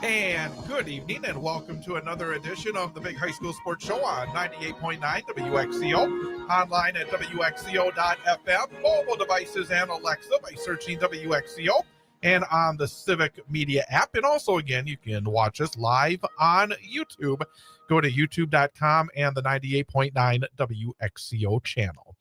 And good evening, and welcome to another edition of the Big High School Sports Show on 98.9 WXCO, online at WXCO.FM, mobile devices and Alexa by searching WXCO, and on the Civic Media app. And also, again, you can watch us live on YouTube. Go to youtube.com and the 98.9 WXCO channel.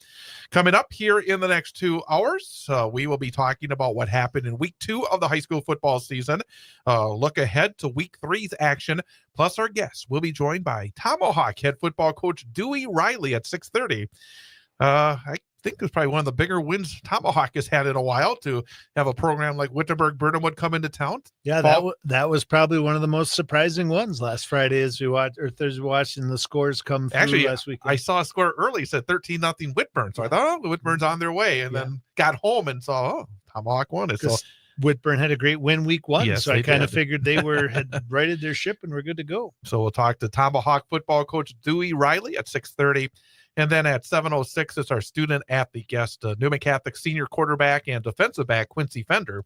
Coming up here in the next 2 hours, we will be talking about what happened in week 2 of the high school football season. Look ahead to week 3's action. Plus, our guests will be joined by Tomahawk head football coach Dewey Riley at 6:30. I think it's probably one of the bigger wins Tomahawk has had in a while to have a program like Wittenberg-Burnham would come into town. Yeah, that was probably one of the most surprising ones last Friday as we watched, or Thursday, watching the scores come through last week. I saw a score early, said 13-0 Whitburn. So I thought, Whitburn's on their way, and then got home and saw, Tomahawk won it. So Whitburn had a great win week 1, yes, so I kind of figured they had righted their ship and were good to go. So we'll talk to Tomahawk football coach Dewey Riley at 6:30. And then at 7:06, it's our student athlete guest, Newman Catholic senior quarterback and defensive back Quincy Fender.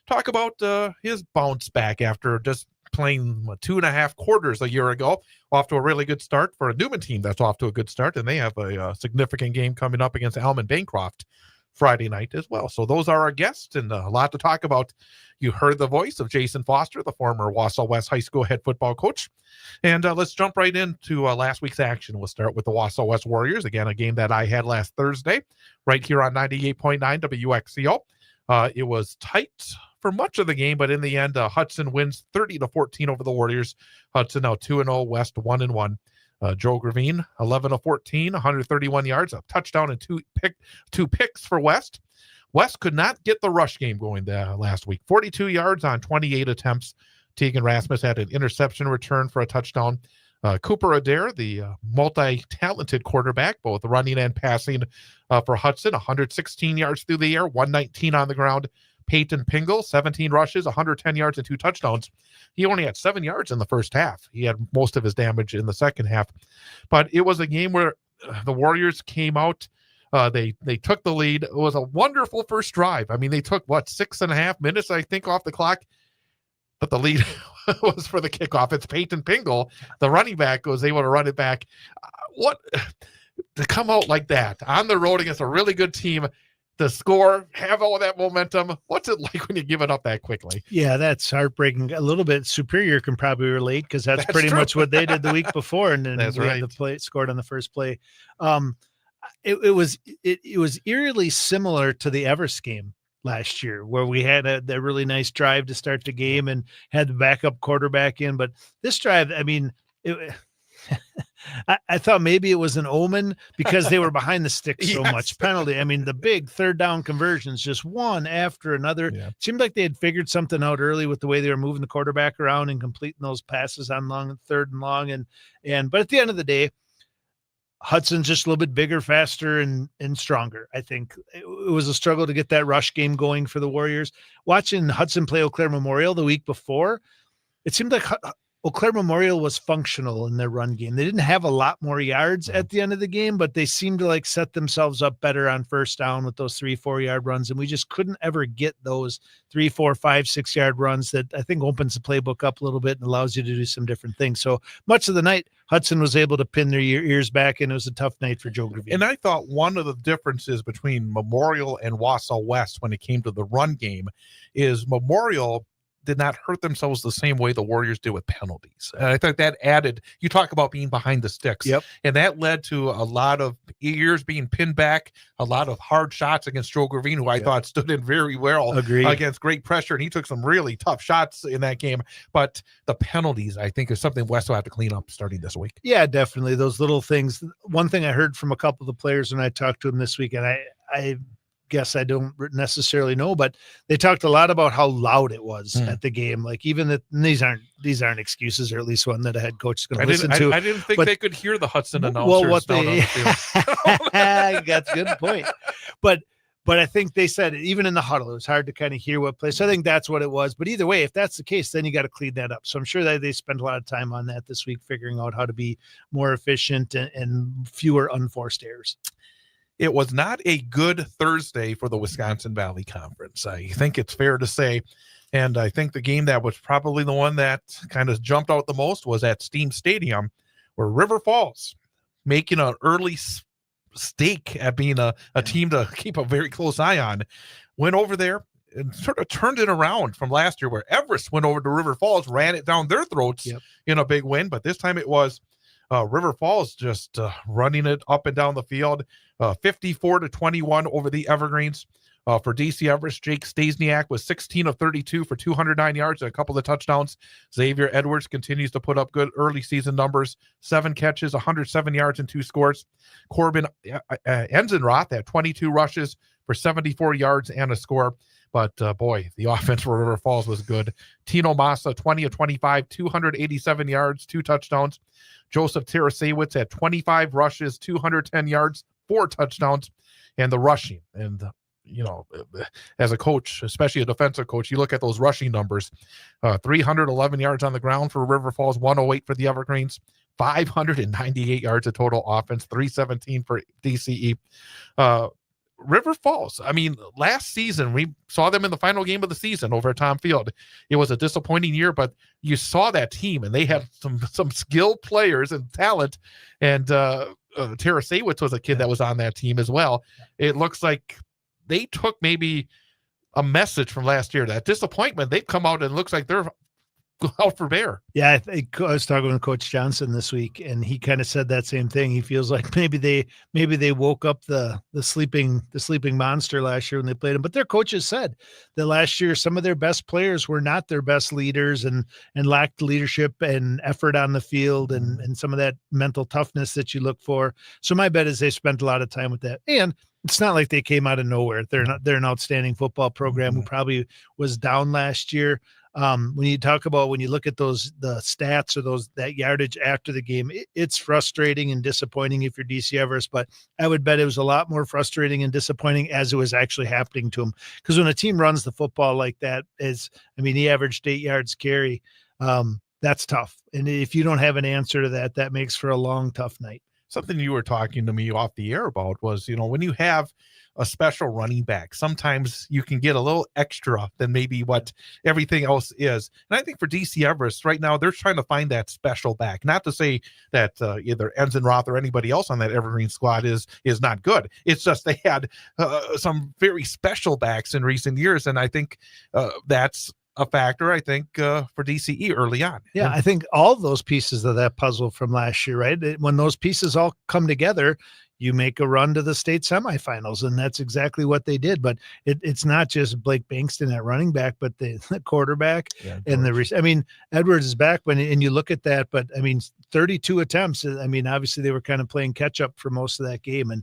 Talk about his bounce back after just playing 2.5 quarters a year ago. Off to a really good start for a Newman team that's off to a good start. And they have a significant game coming up against Alman Bancroft Friday night as well. So those are our guests, and a lot to talk about. You heard the voice of Jason Foster, the former Wausau West High School head football coach. And let's jump right into last week's action. We'll start with the Wausau West Warriors. Again, a game that I had last Thursday right here on 98.9 WXCO. It was tight for much of the game, but in the end, Hudson wins 30-14 over the Warriors. Hudson now 2-0, West 1-1. Joe Gravine, 11-14, 131 yards, a touchdown and two picks for West. West could not get the rush game going last week. 42 yards on 28 attempts. Tegan Rasmus had an interception return for a touchdown. Cooper Adair, the multi-talented quarterback, both running and passing for Hudson, 116 yards through the air, 119 on the ground. Peyton Pingle, 17 rushes, 110 yards, and 2 touchdowns. He only had 7 yards in the first half. He had most of his damage in the second half. But it was a game where the Warriors came out. They took the lead. It was a wonderful first drive. I mean, they took, 6.5 minutes, I think, off the clock. But the lead was for the kickoff. It's Peyton Pingle, the running back, was able to run it back. To come out like that on the road against a really good team, the score, have all that momentum. What's it like when you give it up that quickly? Yeah, that's heartbreaking. A little bit. Superior can probably relate because that's pretty much what they did the week before, and then had the play scored on the first play. It was eerily similar to the Everest game last year, where we had a really nice drive to start the game and had the backup quarterback in. But this drive, I mean, I thought maybe it was an omen because they were behind the stick so much. Penalty. I mean, the big third down conversions, just one after another. Yeah. Seemed like they had figured something out early with the way they were moving the quarterback around and completing those passes on third and long. But at the end of the day, Hudson's just a little bit bigger, faster, and stronger. I think it was a struggle to get that rush game going for the Warriors. Watching Hudson play Eau Claire Memorial the week before, it seemed like Eau Claire Memorial was functional in their run game. They didn't have a lot more yards at the end of the game, but they seemed to set themselves up better on first down with those 3-4 yard runs. And we just couldn't ever get those 3, 4, 5, 6 yard runs that I think opens the playbook up a little bit and allows you to do some different things. So much of the night, Hudson was able to pin their ears back, and it was a tough night for Joe Gravine. And I thought one of the differences between Memorial and Wausau West when it came to the run game is Memorial did not hurt themselves the same way the Warriors did with penalties. And I think that added, you talk about being behind the sticks. Yep. And that led to a lot of ears being pinned back, a lot of hard shots against Joe Gravine, who I thought stood in very well against great pressure. And he took some really tough shots in that game. But the penalties, I think, is something West will have to clean up starting this week. Yeah, definitely. Those little things. One thing I heard from a couple of the players when I talked to them this week, and I guess I don't necessarily know, but they talked a lot about how loud it was at the game. Like, even that these aren't excuses, or at least one that a head coach is going to listen to. I didn't think they could hear the Hudson announcers. That's a good point. But I think they said even in the huddle, it was hard to kind of hear what plays. So I think that's what it was. But either way, if that's the case, then you got to clean that up. So I'm sure that they spent a lot of time on that this week, figuring out how to be more efficient and fewer unforced errors. It was not a good Thursday for the Wisconsin Valley Conference. I think it's fair to say. And I think the game that was probably the one that kind of jumped out the most was at Steam Stadium, where River Falls, making an early stake at being a team to keep a very close eye on, went over there and sort of turned it around from last year, where Everest went over to River Falls, ran it down their throats in a big win. But this time it was River Falls just running it up and down the field, 54-21 over the Evergreens. For DC Everest, Jake Stasiak was 16 of 32 for 209 yards and a couple of touchdowns. Xavier Edwards continues to put up good early season numbers, 7 catches, 107 yards, and 2 scores. Corbin Enzenroth had 22 rushes for 74 yards and a score. But, boy, the offense for River Falls was good. Tino Massa, 20 of 25, 287 yards, 2 touchdowns. Joseph Tarasewicz had 25 rushes, 210 yards, 4 touchdowns. And the rushing, and as a coach, especially a defensive coach, you look at those rushing numbers, 311 yards on the ground for River Falls, 108 for the Evergreens, 598 yards of total offense, 317 for DCE. River Falls, I mean, last season, we saw them in the final game of the season over at Tom Field. It was a disappointing year, but you saw that team, and they had some skilled players and talent, and Tarasewicz was a kid that was on that team as well. It looks like they took maybe a message from last year, that disappointment. They've come out and it looks like they're out for bear. Yeah, I was talking with Coach Johnson this week, and he kind of said that same thing. He feels like maybe they woke up the sleeping monster last year when they played him. But their coaches said that last year some of their best players were not their best leaders and lacked leadership and effort on the field and some of that mental toughness that you look for. So my bet is they spent a lot of time with that. And it's not like they came out of nowhere. They're an outstanding football program who probably was down last year. When you look at the stats or that yardage after the game, it's frustrating and disappointing if you're DC Everest, but I would bet it was a lot more frustrating and disappointing as it was actually happening to him. Because when a team runs the football like that, he averaged 8 yards carry. That's tough. And if you don't have an answer to that, that makes for a long, tough night. Something you were talking to me off the air about was, when you have a special running back, sometimes you can get a little extra than maybe what everything else is. And I think for DC Everest right now, they're trying to find that special back. Not to say that either Enzenroth or anybody else on that Evergreen squad is not good. It's just they had some very special backs in recent years. And I think that's a factor, I think, for DCE early on. Yeah, I think all those pieces of that puzzle from last year, right? When those pieces all come together, you make a run to the state semifinals, and that's exactly what they did. But it's not just Blake Bankston at running back, but the quarterback and Edwards is back. And you look at that, but 32 attempts. Obviously they were kind of playing catch up for most of that game,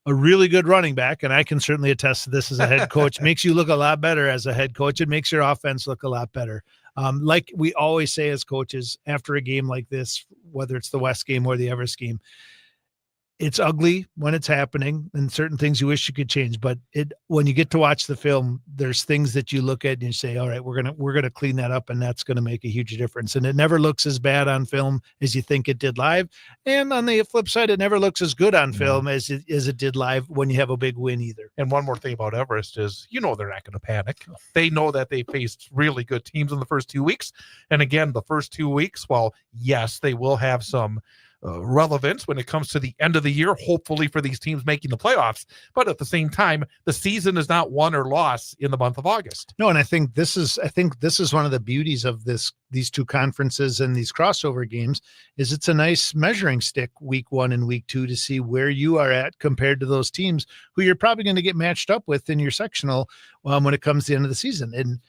a really good running back, and I can certainly attest to this as a head coach, makes you look a lot better as a head coach. It makes your offense look a lot better. Like we always say as coaches, after a game like this, whether it's the West game or the Everest game, it's ugly when it's happening and certain things you wish you could change. But when you get to watch the film, there's things that you look at and you say, all right, we're going to clean that up, and that's going to make a huge difference. And it never looks as bad on film as you think it did live. And on the flip side, it never looks as good on film as it did live when you have a big win either. And one more thing about Everest is, they're not going to panic. They know that they faced really good teams in the first 2 weeks. And again, the first 2 weeks, while yes, they will have some relevance when it comes to the end of the year, hopefully for these teams making the playoffs. But at the same time, the season is not won or lost in the month of August. No, and I think this is one of the beauties of these two conferences and these crossover games is it's a nice measuring stick week 1 and week 2 to see where you are at compared to those teams who you're probably going to get matched up with in your sectional when it comes to the end of the season. And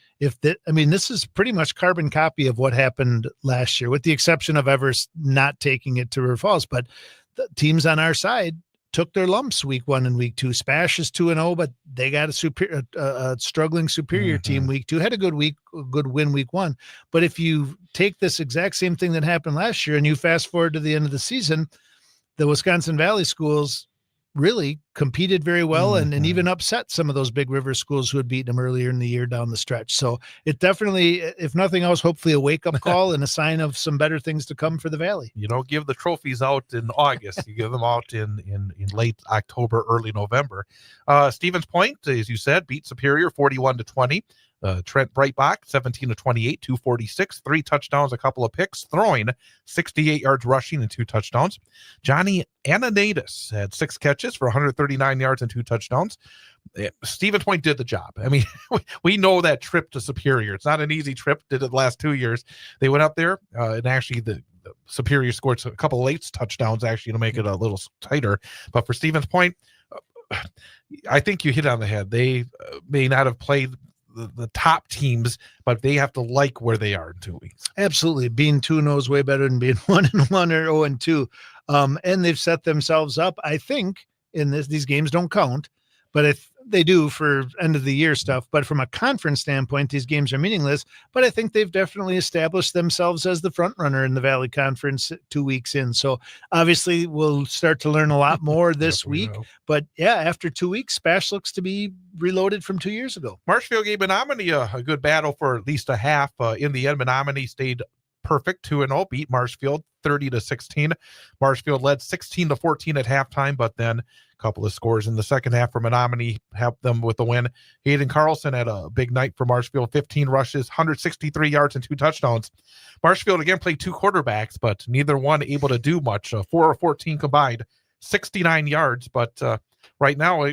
this is pretty much carbon copy of what happened last year, with the exception of Everest not taking it to River Falls. But the teams on our side took their lumps week 1 and week 2. Spash is 2-0, but they got a struggling superior team week 2. Had a good win week 1. But if you take this exact same thing that happened last year and you fast forward to the end of the season, the Wisconsin Valley schools really competed very well and even upset some of those big river schools who had beaten them earlier in the year down the stretch. So it definitely, if nothing else, hopefully a wake-up call and a sign of some better things to come for the Valley. You don't give the trophies out in August. You give them out in late October, early November. Stevens Point, as you said, beat Superior 41-20. Trent Breitbach, 17-28, 246, 3 touchdowns, a couple of picks, throwing 68 yards rushing and 2 touchdowns. Johnny Ananitas had 6 catches for 139 yards and 2 touchdowns. Stevens Point did the job. I mean, we know that trip to Superior. It's not an easy trip. Did it the last 2 years. They went up there, and actually the Superior scored a couple of late touchdowns actually to make it a little tighter. But for Stevens Point, I think you hit on the head. They may not have played the top teams, but they have to like where they are in 2 weeks. Absolutely. Being 2-0 is way better than being 1-1 or 0-2. And they've set themselves up, I think, in these games don't count, but if they do for end of the year stuff, but from a conference standpoint, these games are meaningless, but I think they've definitely established themselves as the front runner in the Valley Conference 2 weeks in. So obviously we'll start to learn a lot more this week, but yeah, after 2 weeks, Spash looks to be reloaded from 2 years ago. Marshfield gave Menominee a good battle for at least a half. In the end, Menominee stayed perfect, 2-0, beat Marshfield 30-16. Marshfield led 16-14 at halftime, but then a couple of scores in the second half for Menominee helped them with the win. Hayden Carlson had a big night for Marshfield, 15 rushes, 163 yards and 2 touchdowns. Marshfield again played 2 quarterbacks, but neither one able to do much. 4 of 14 combined, 69 yards. But right now,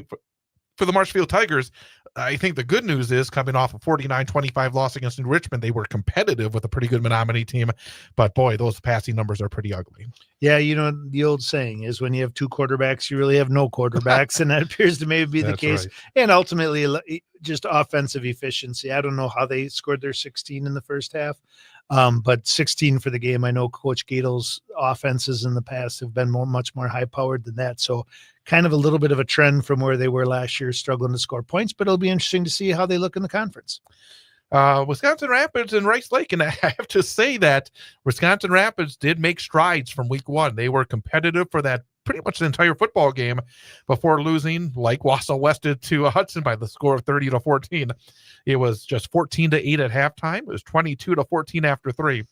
for the Marshfield Tigers, I think the good news is coming off a 49-25 loss against New Richmond, they were competitive with a pretty good Menominee team. But boy, those passing numbers are pretty ugly. Yeah, you know, the old saying is when you have 2 quarterbacks, you really have no quarterbacks. And that appears to maybe be the case. Right. And ultimately, just offensive efficiency. I don't know how they scored their 16 in the first half. But 16 for the game. I know Coach Gadel's offenses in the past have been much more high powered than that. So kind of a little bit of a trend from where they were last year, struggling to score points, but it'll be interesting to see how they look in the conference. Wisconsin Rapids and Rice Lake. And I have to say that Wisconsin Rapids did make strides from week 1. They were competitive for that pretty much the entire football game before losing, like Wausau West did, to Hudson by the score of 30-14. It was just 14-8 at halftime. It was 22-14 after 3.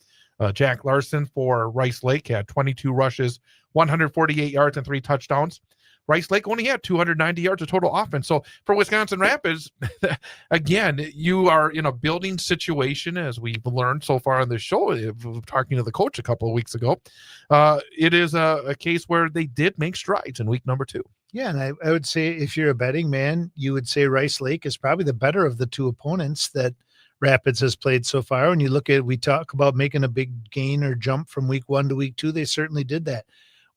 Jack Larson for Rice Lake had 22 rushes, 148 yards and 3 touchdowns. Rice Lake only had 290 yards of total offense. So for Wisconsin Rapids, again, you are in a building situation, as we've learned so far on this show, talking to the coach a couple of weeks ago. It is a case where they did make strides in week number 2. Yeah, and I would say if you're a betting man, you would say Rice Lake is probably the better of the 2 opponents that Rapids has played so far. When you look at, we talk about making a big gain or jump from week 1 to week 2, they certainly did that.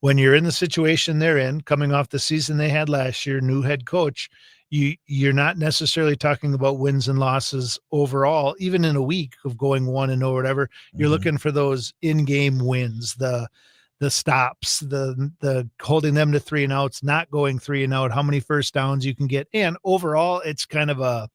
When you're in the situation they're in, coming off the season they had last year, new head coach, you're not necessarily talking about wins and losses overall, even in a week of going 1-0 or whatever. You're looking for those in-game wins, the stops, the holding them to 3 and outs, not going 3 and out, how many first downs you can get. And overall, it's kind of a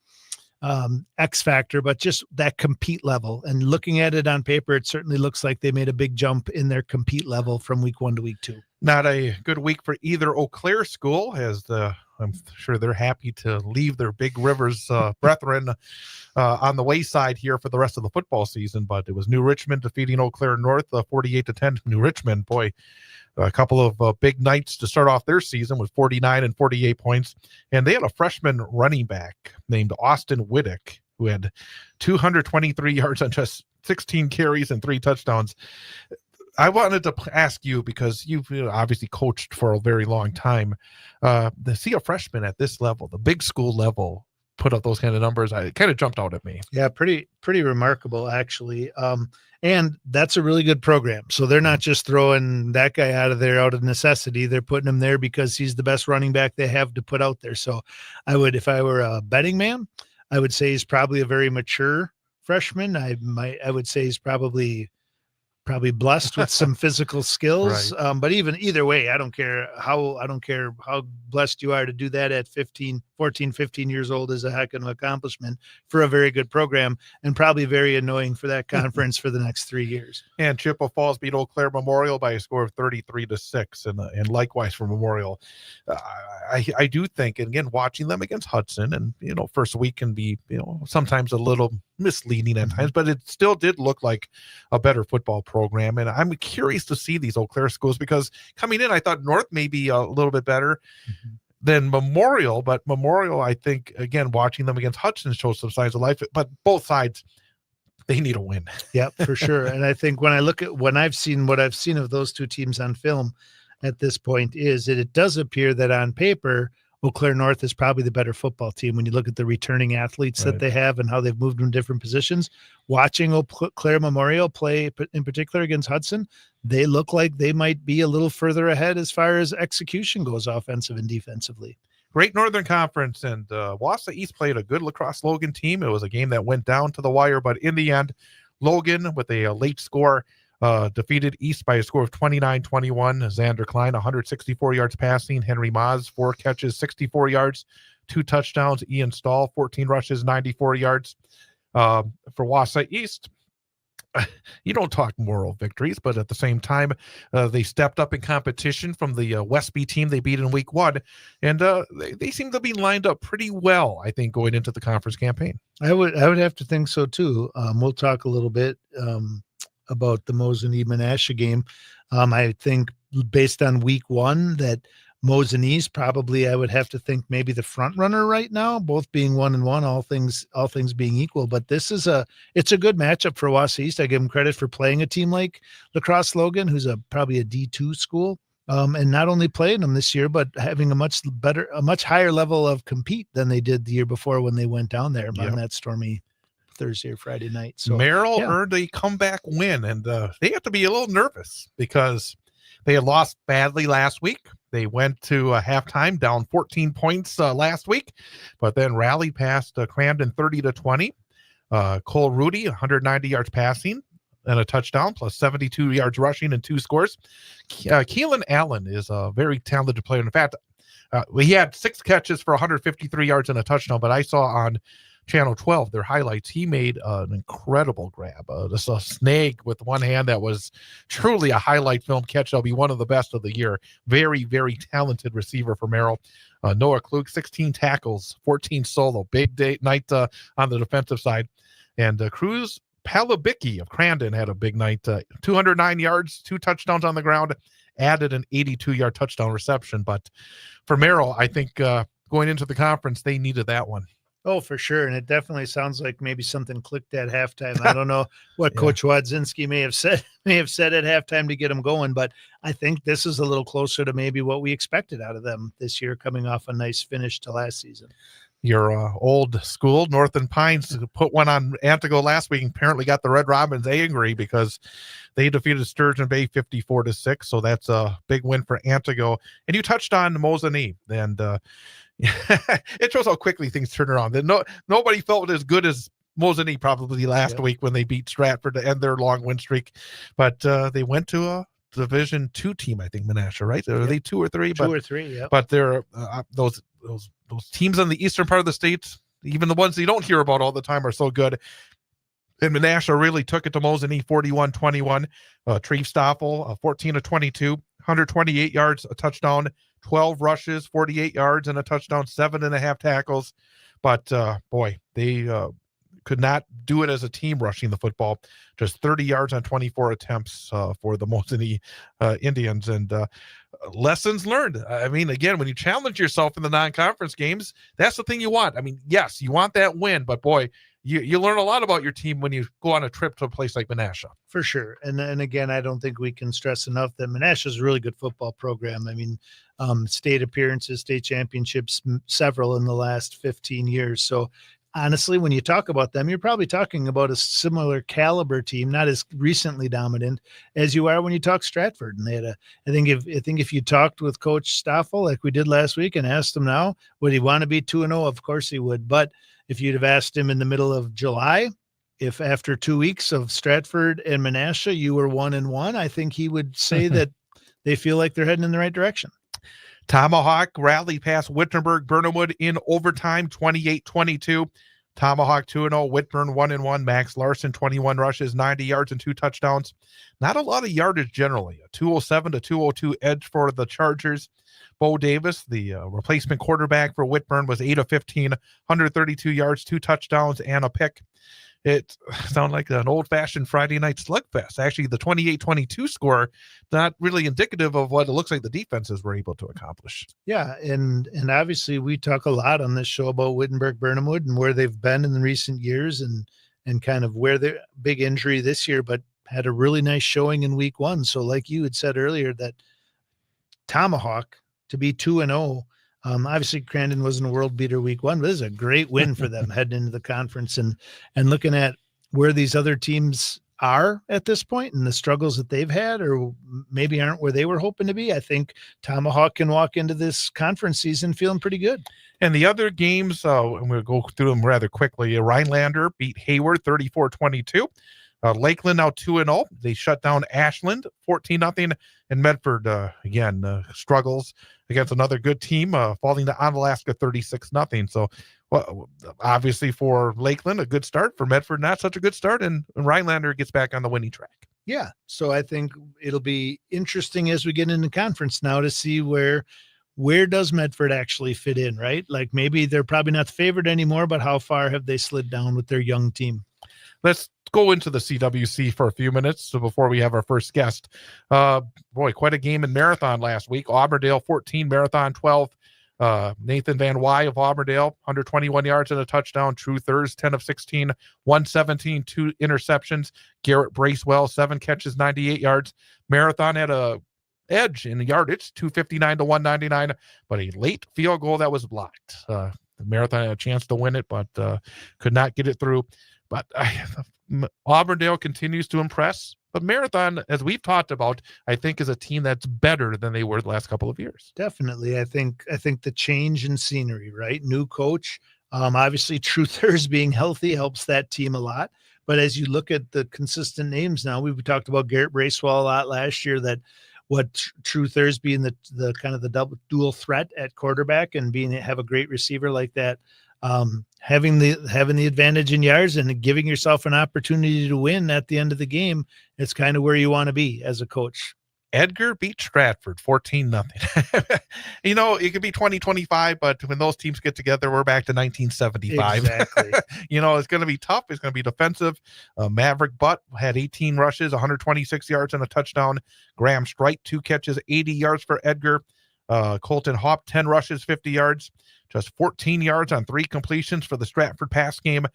X factor, but just that compete level. And looking at it on paper, it certainly looks like they made a big jump in their compete level from week 1 to week 2. Not a good week for either Eau Claire school, as I'm sure they're happy to leave their Big Rivers brethren on the wayside here for the rest of the football season. But it was New Richmond defeating Eau Claire North 48-10. New Richmond, boy, a couple of big nights to start off their season with 49 and 48 points. And they had a freshman running back named Austin Whittick, who had 223 yards on just 16 carries and 3 touchdowns. I wanted to ask you, because you've obviously coached for a very long time, to see a freshman at this level, the big school level, put up those kind of numbers, it kind of jumped out at me. Yeah, pretty remarkable, actually. And that's a really good program. So they're not just throwing that guy out of there out of necessity. They're putting him there because he's the best running back they have to put out there. So I would, if I were a betting man, I would say he's probably a very mature freshman. I would say he's probably probably blessed with some physical skills. Right. But either way, I don't care how blessed you are to do that at 14, 15 years old is a heck of an accomplishment for a very good program, and probably very annoying for that conference for the next 3 years. And Chippewa Falls beat Eau Claire Memorial by a score of 33-6, and likewise for Memorial. I do think, and again, watching them against Hudson, and first week can be sometimes a little misleading at times, but it still did look like a better football program. And I'm curious to see these Eau Claire schools, because coming in, I thought North may be a little bit better than Memorial, but Memorial, I think, again, watching them against Hudson shows some signs of life, but both sides, they need a win. Yep, for sure. And I think when I look at what I've seen of those two teams on film at this point is that it does appear that on paper, Eau Claire North is probably the better football team when you look at the returning athletes that they have and how they've moved in different positions. Watching Eau Claire Memorial play in particular against Hudson, they look like they might be a little further ahead as far as execution goes, offensive and defensively. Great Northern Conference, and Wausau East played a good La Crosse Logan team. It was a game that went down to the wire, but in the end, Logan, with a late score, defeated East by a score of 29-21. Xander Klein, 164 yards passing. Henry Maas, 4 catches, 64 yards, 2 touchdowns. Ian Stahl, 14 rushes, 94 yards. For Wausau East, you don't talk moral victories, but at the same time, they stepped up in competition from the Westby team they beat in week 1, and they seem to be lined up pretty well, I think, going into the conference campaign. I would have to think so too. We'll talk a little bit about the Mosinee Menasha game. I think based on week 1 that Mosinee probably, I would have to think, maybe the front runner right now, both being 1-1, all things being equal. But it's a good matchup for Wausau East. I give them credit for playing a team like La Crosse Logan, who's probably a D2 school, and not only playing them this year, but having a much higher level of compete than they did the year before when they went down there on that stormy Thursday or Friday night. So Merrill earned a comeback win, and they have to be a little nervous because they had lost badly last week. They went to halftime down 14 points last week, but then rallied past Crandon 30-20. Cole Rudy, 190 yards passing and a touchdown, plus 72 yards rushing and 2 scores. Keelan Allen is a very talented player. In fact, he had 6 catches for 153 yards and a touchdown, but I saw on Channel 12, their highlights, he made an incredible grab. Just a snag with one hand that was truly a highlight film catch. That'll be one of the best of the year. Very, very talented receiver for Merrill. Noah Klug, 16 tackles, 14 solo. Big night on the defensive side. And Cruz Palabicki of Crandon had a big night. 209 yards, 2 touchdowns on the ground, added an 82-yard touchdown reception. But for Merrill, I think going into the conference, they needed that one. Oh, for sure. And it definitely sounds like maybe something clicked at halftime. I don't know what Coach Wadzinski may have said at halftime to get them going, but I think this is a little closer to maybe what we expected out of them this year, coming off a nice finish to last season. Your old school, Northern Pines, put one on Antigo last week and apparently got the Red Robins angry because they defeated Sturgeon Bay 54-6. So that's a big win for Antigo. And you touched on Mosinee, and it shows how quickly things turn around. Nobody felt as good as Mosinee probably last week when they beat Stratford to end their long win streak. But they went to a Division II team, I think, Menasha, right? Are they 2 or 3? 2 or 3, yeah. But they're those teams in the eastern part of the state, even the ones you don't hear about all the time, are so good. And Menasha really took it to Mosinee 41-21. Treve Stoffel, 14-22, 128 yards, a touchdown, 12 rushes, 48 yards, and a touchdown, 7.5 tackles. But, boy, they could not do it as a team rushing the football. Just 30 yards on 24 attempts for the Mosinee Indians. And lessons learned. I mean, again, when you challenge yourself in the non-conference games, that's the thing you want. I mean, yes, you want that win, but, boy, you learn a lot about your team when you go on a trip to a place like Menasha. For sure. And again, I don't think we can stress enough that Menasha is a really good football program. I mean, state appearances, state championships, several in the last 15 years. So honestly, when you talk about them, you're probably talking about a similar caliber team, not as recently dominant as you are when you talk Stratford. And they had I think if you talked with Coach Stoffel like we did last week and asked him now, would he want to be 2-0? Of course he would. But if you'd have asked him in the middle of July, if after 2 weeks of Stratford and Menasha, you were 1-1, I think he would say that they feel like they're heading in the right direction. Tomahawk rallied past Wittenberg-Burnhamwood in overtime, 28-22. Tomahawk 2-0, Whitburn 1-1, Max Larson 21 rushes, 90 yards and 2 touchdowns. Not a lot of yardage generally. A 207 to 202 edge for the Chargers. Bo Davis, the replacement quarterback for Whitburn, was 8 of 15, 132 yards, 2 touchdowns, and a pick. It sounded like an old-fashioned Friday night slugfest. Actually, the 28-22 score, not really indicative of what it looks like the defenses were able to accomplish. Yeah, and obviously we talk a lot on this show about Wittenberg-Burnhamwood and where they've been in the recent years and kind of where their big injury this year, but had a really nice showing in week 1. So like you had said earlier, that Tomahawk to be 2-0, obviously Crandon wasn't a world beater week 1, but this is a great win for them heading into the conference and looking at where these other teams are at this point and the struggles that they've had or maybe aren't where they were hoping to be. I think Tomahawk can walk into this conference season feeling pretty good. And the other games, and we'll go through them rather quickly. Rhinelander beat Hayward 34-22. Lakeland now 2-0. They shut down Ashland 14-0. And Medford, again, struggles against another good team, falling to Onalaska 36-0. So, well, obviously for Lakeland, a good start. For Medford, not such a good start. And Rhinelander gets back on the winning track. Yeah. So I think it'll be interesting as we get into conference now to see where does Medford actually fit in, right? Like maybe they're probably not the favorite anymore, but how far have they slid down with their young team? Let's go into the CWC for a few minutes before we have our first guest. Boy, quite a game in Marathon last week. Auburndale 14, Marathon 12. Nathan Van Wy of Auburndale, 121 yards and a touchdown. True Thurs, 10 of 16, 117, 2 interceptions. Garrett Bracewell, 7 catches, 98 yards. Marathon had a edge in yardage, 259 to 199, but a late field goal that was blocked. The Marathon had a chance to win it, but could not get it through. But Auburndale continues to impress. But Marathon, as we've talked about, I think is a team that's better than they were the last couple of years. Definitely. I think the change in scenery, right? New coach. Obviously, True Thurs being healthy helps that team a lot. But as you look at the consistent names now, we talked about Garrett Bracewell a lot last year, that what True Thurs being the kind of the dual threat at quarterback and have a great receiver like that. Having the advantage in yards and giving yourself an opportunity to win at the end of the game, it's kind of where you want to be as a coach. Edgar beat Stratford 14-0. You know, it could be 2025, but when those teams get together, we're back to 1975. Exactly. You know, it's going to be tough. It's going to be defensive. Maverick Butt had 18 rushes, 126 yards and a touchdown. Graham Strite, 2 catches, 80 yards for Edgar. Colton Hopp, 10 rushes, 50 yards. Just 14 yards on 3 completions for the Stratford pass game.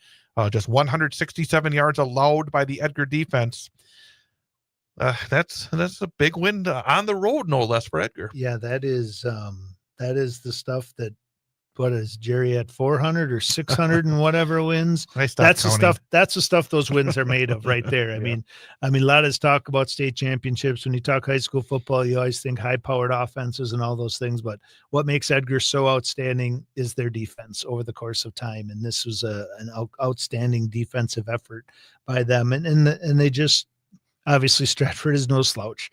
Just 167 yards allowed by the Edgar defense. That's a big win on the road, no less, for Edgar. Yeah, that is the stuff that, what is Jerry at 400 or 600 and whatever wins? That's the stuff those wins are made of right there. I mean, a lot of talk about state championships. When you talk high school football, you always think high-powered offenses and all those things. But what makes Edgar so outstanding is their defense over the course of time. And this was an outstanding defensive effort by them. And they just, obviously Stratford is no slouch.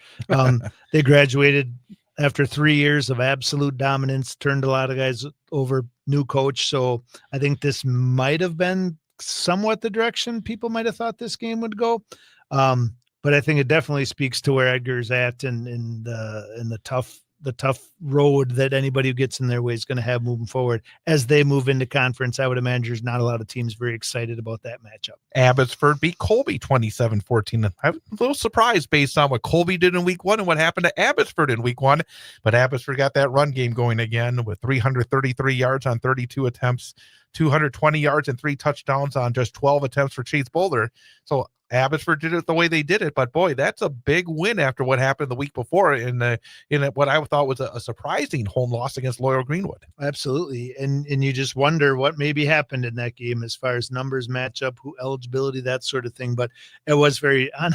They graduated after 3 years of absolute dominance, turned a lot of guys over, new coach. So I think this might have been somewhat the direction people might have thought this game would go. But I think it definitely speaks to where Edgar's at and the tough road that anybody who gets in their way is going to have moving forward as they move into conference. I would imagine there's not a lot of teams very excited about that matchup. Abbotsford beat Colby 27-14. I'm a little surprised based on what Colby did in week 1 and what happened to Abbotsford in week 1, but Abbotsford got that run game going again with 333 yards on 32 attempts, 220 yards and 3 touchdowns on just 12 attempts for Chase Boulder. So Abbotsford did it the way they did it, but boy, that's a big win after what happened the week before in what I thought was a surprising home loss against Loyal Greenwood. Absolutely, and you just wonder what maybe happened in that game as far as numbers match up, who eligibility, that sort of thing. But it was I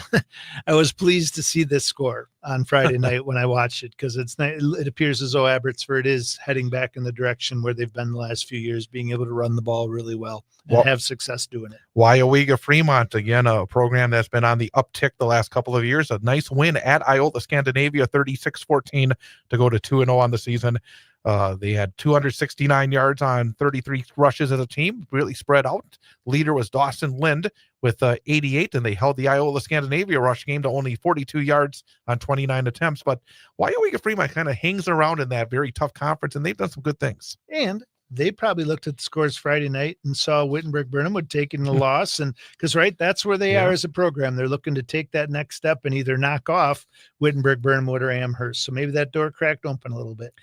was pleased to see this score. on Friday night when I watched it, because it appears as though Abbotsford is heading back in the direction where they've been the last few years, being able to run the ball really well and have success doing it. Wyowega Fremont, again, a program that's been on the uptick the last couple of years. A nice win at Iola Scandinavia, 36-14 to go to 2-0 on the season. They had 269 yards on 33 rushes as a team, really spread out. Leader was Dawson Lind with 88, and they held the Iola Scandinavia rush game to only 42 yards on 29 attempts. But Wyowega Fremont kind of hangs around in that very tough conference, and they've done some good things. And they probably looked at the scores Friday night and saw Wittenberg-Burnham would taking the loss. And because, that's where they are as a program. They're looking to take that next step and either knock off Wittenberg-Burnham or Amherst. So maybe that door cracked open a little bit.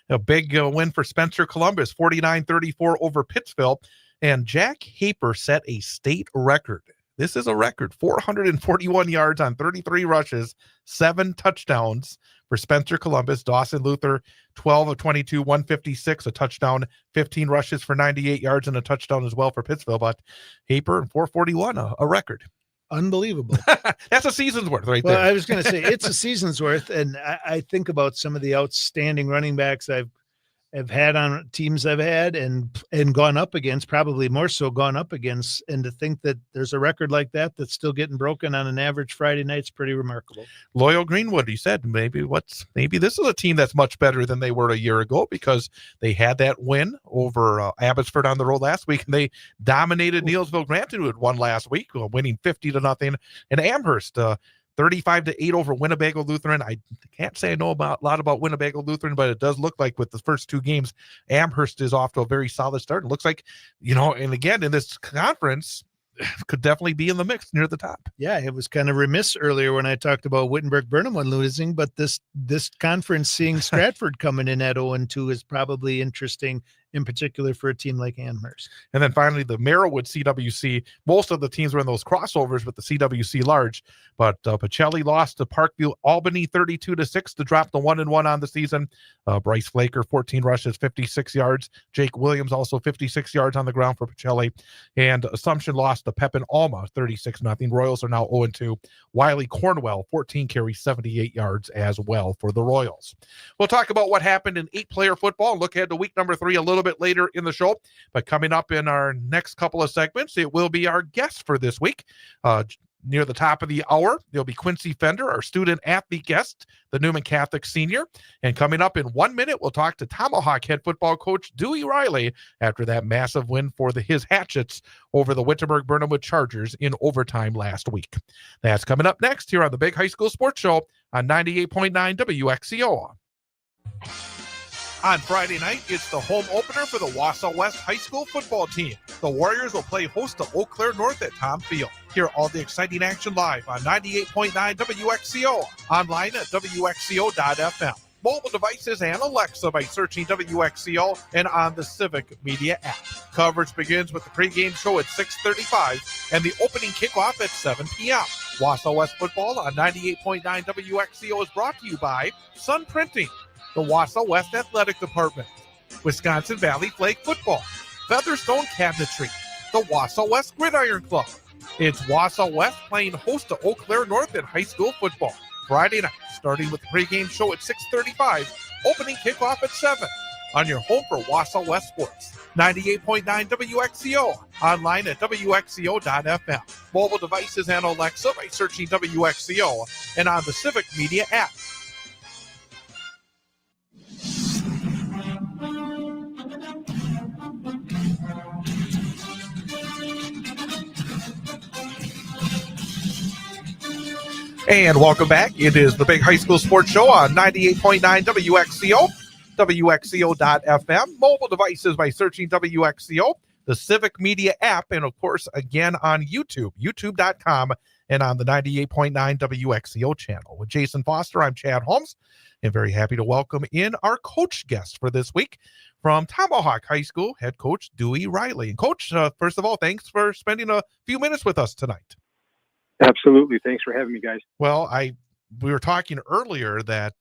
A big win for Spencer Columbus, 49-34 over Pittsville. And Jack Haper set a state record. This is a record, 441 yards on 33 rushes, 7 touchdowns for Spencer Columbus. Dawson Luther, 12 of 22, 156, a touchdown, 15 rushes for 98 yards and a touchdown as well for Pittsville. But Haper, 441, a record. Unbelievable. That's a season's worth there. Well, I was going to say it's a season's worth. And I think about some of the outstanding running backs I've had on teams I've had and gone up against, probably more so gone up against. And to think that there's a record like that that's still getting broken on an average Friday night is pretty remarkable. Loyal Greenwood, he said, maybe this is a team that's much better than they were a year ago, because they had that win over Abbotsford on the road last week, and they dominated Neillsville Granton, who had won last week, winning 50-0, and Amherst 35-8 over Winnebago Lutheran. I can't say I know a lot about Winnebago Lutheran, but it does look like with the first 2 games, Amherst is off to a very solid start. It looks like, and again, in this conference, could definitely be in the mix near the top. Yeah, it was kind of remiss earlier when I talked about Wittenberg-Burnham when losing, but this conference, seeing Stratford coming in at 0-2 is probably interesting, in particular for a team like Amherst. And then finally, the Merrillwood CWC. Most of the teams were in those crossovers with the CWC large, but Pacelli lost to Parkview Albany 32-6 to drop the 1-1 on the season. Bryce Flaker, 14 rushes, 56 yards. Jake Williams also 56 yards on the ground for Pacelli. And Assumption lost to Pepin Alma 36-0. Royals are now 0-2. Wiley Cornwell, 14 carries, 78 yards as well for the Royals. We'll talk about what happened in 8-player football and look ahead to week number 3 a little bit later in the show. But coming up in our next couple of segments, it will be our guest for this week. Near the top of the hour, there'll be Quincy Fender, our student athlete guest, the Newman Catholic senior. And coming up in 1 minute, we'll talk to Tomahawk head football coach Dewey Riley after that massive win for his Hatchets over the Wittenberg-Burnham Chargers in overtime last week. That's coming up next here on the Big High School Sports Show on 98.9 WXCO. On Friday night, it's the home opener for the Wausau West High School football team. The Warriors will play host to Eau Claire North at Tom Field. Hear all the exciting action live on 98.9 WXCO, online at WXCO.FM. Mobile devices and Alexa by searching WXCO and on the Civic Media app. Coverage begins with the pregame show at 6:35 and the opening kickoff at 7 p.m. Wausau West football on 98.9 WXCO is brought to you by Sun Printing, the Wausau West Athletic Department, Wisconsin Valley Flag Football, Featherstone Cabinetry, the Wausau West Gridiron Club. It's Wausau West playing host to Eau Claire North in high school football. Friday night, starting with the pregame show at 6:35, opening kickoff at 7 on your home for Wausau West Sports. 98.9 WXCO, online at WXCO.FM. Mobile devices and Alexa by searching WXCO and on the Civic Media app. And welcome back. It is the Big High School Sports Show on 98.9 WXCO, WXCO.FM, mobile devices by searching WXCO, the Civic Media app, and of course, again on YouTube, youtube.com, and on the 98.9 WXCO channel. With Jason Foster, I'm Chad Holmes, and very happy to welcome in our coach guest for this week from Tomahawk High School, head coach Dewey Riley. And Coach, first of all, thanks for spending a few minutes with us tonight. Absolutely. Thanks for having me, guys. Well, we were talking earlier that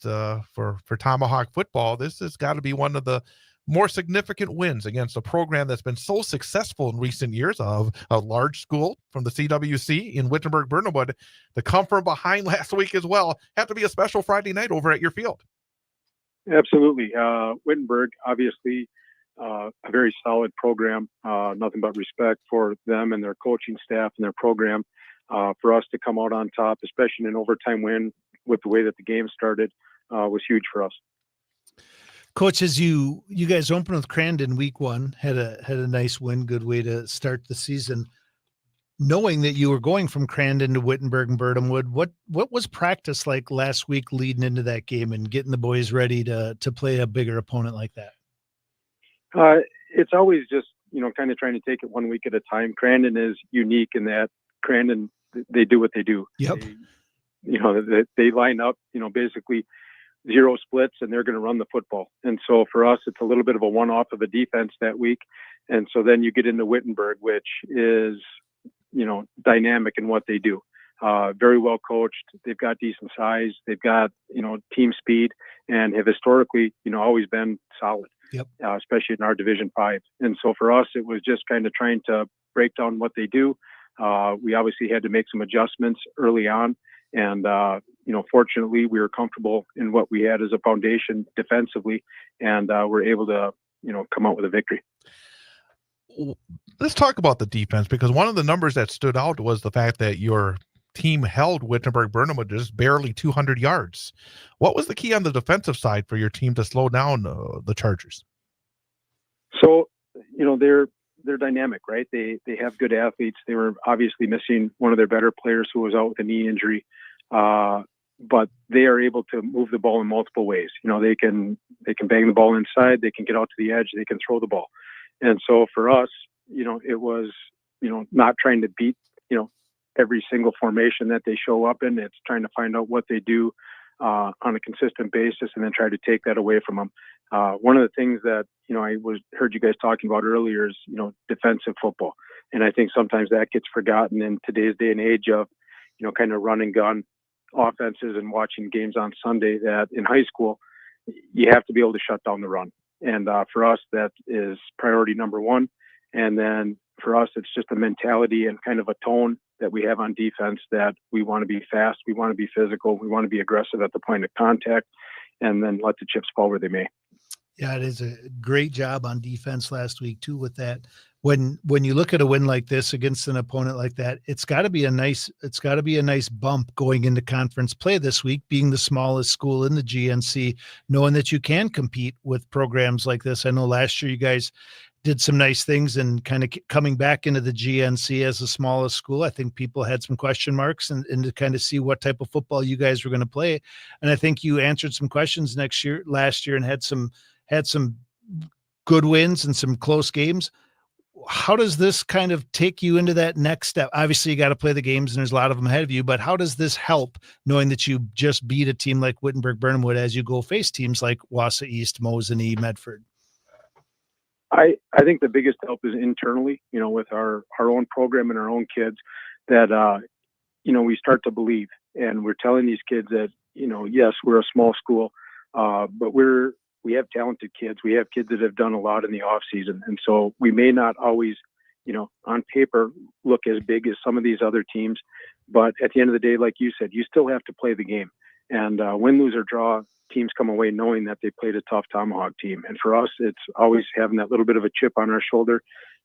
for Tomahawk football, this has got to be one of the more significant wins against a program that's been so successful in recent years of a large school from the CWC in Wittenberg-Burnhamwood to come from behind last week as well. Had to be a special Friday night over at your field. Absolutely. Wittenberg, obviously, a very solid program. Nothing but respect for them and their coaching staff and their program. For us to come out on top, especially in an overtime win with the way that the game started, was huge for us. Coach, as you guys opened with Crandon week 1, had a nice win, good way to start the season. Knowing that you were going from Crandon to Wittenberg and Burnhamwood, what was practice like last week leading into that game and getting the boys ready to play a bigger opponent like that? It's always just, kind of trying to take it one week at a time. Crandon is unique in that Crandon, they do what they do. Yep. They line up, basically 0 splits, and they're going to run the football. And so for us, it's a little bit of a one-off of a defense that week. And so then you get into Wittenberg, which is, dynamic in what they do. Very well coached. They've got decent size. They've got, team speed, and have historically, always been solid. Yep. Especially in our Division 5. And so for us, it was just kind of trying to break down what they do. We obviously had to make some adjustments early on. And, fortunately, we were comfortable in what we had as a foundation defensively, and we're able to, come out with a victory. Let's talk about the defense, because one of the numbers that stood out was the fact that your team held Wittenberg-Burnhamwood just barely 200 yards. What was the key on the defensive side for your team to slow down the Chargers? So, they're dynamic, right? They have good athletes. They were obviously missing one of their better players who was out with a knee injury, but they are able to move the ball in multiple ways. They can bang the ball inside. They can get out to the edge. They can throw the ball. And so for us, it was, not trying to beat, every single formation that they show up in. It's trying to find out what they do on a consistent basis and then try to take that away from them. One of the things that, I heard you guys talking about earlier is, defensive football. And I think sometimes that gets forgotten in today's day and age of, kind of run and gun offenses and watching games on Sunday, that in high school, you have to be able to shut down the run. And for us, that is priority number 1. And then for us, it's just a mentality and kind of a tone that we have on defense that we want to be fast, we want to be physical, we want to be aggressive at the point of contact, and then let the chips fall where they may. Yeah, it is a great job on defense last week too with that. When you look at a win like this against an opponent like that, it's got to be a nice bump going into conference play this week, being the smallest school in the GNC, knowing that you can compete with programs like this. I know last year you guys did some nice things and kind of coming back into the GNC as the smallest school. I think people had some question marks and to kind of see what type of football you guys were going to play. And I think you answered some questions last year and had some good wins and some close games. How does this kind of take you into that next step? Obviously you got to play the games and there's a lot of them ahead of you, but how does this help knowing that you just beat a team like Wittenberg-Burnhamwood as you go face teams like Wausau East, Mosinee, Medford? I think the biggest help is internally, with our own program and our own kids that, we start to believe, and we're telling these kids that, yes, we're a small school, but we have talented kids. We have kids that have done a lot in the off season. And so we may not always, on paper look as big as some of these other teams, but at the end of the day, like you said, you still have to play the game, and win, lose or draw, teams come away knowing that they played a tough Tomahawk team. And for us, it's always having that little bit of a chip on our shoulder,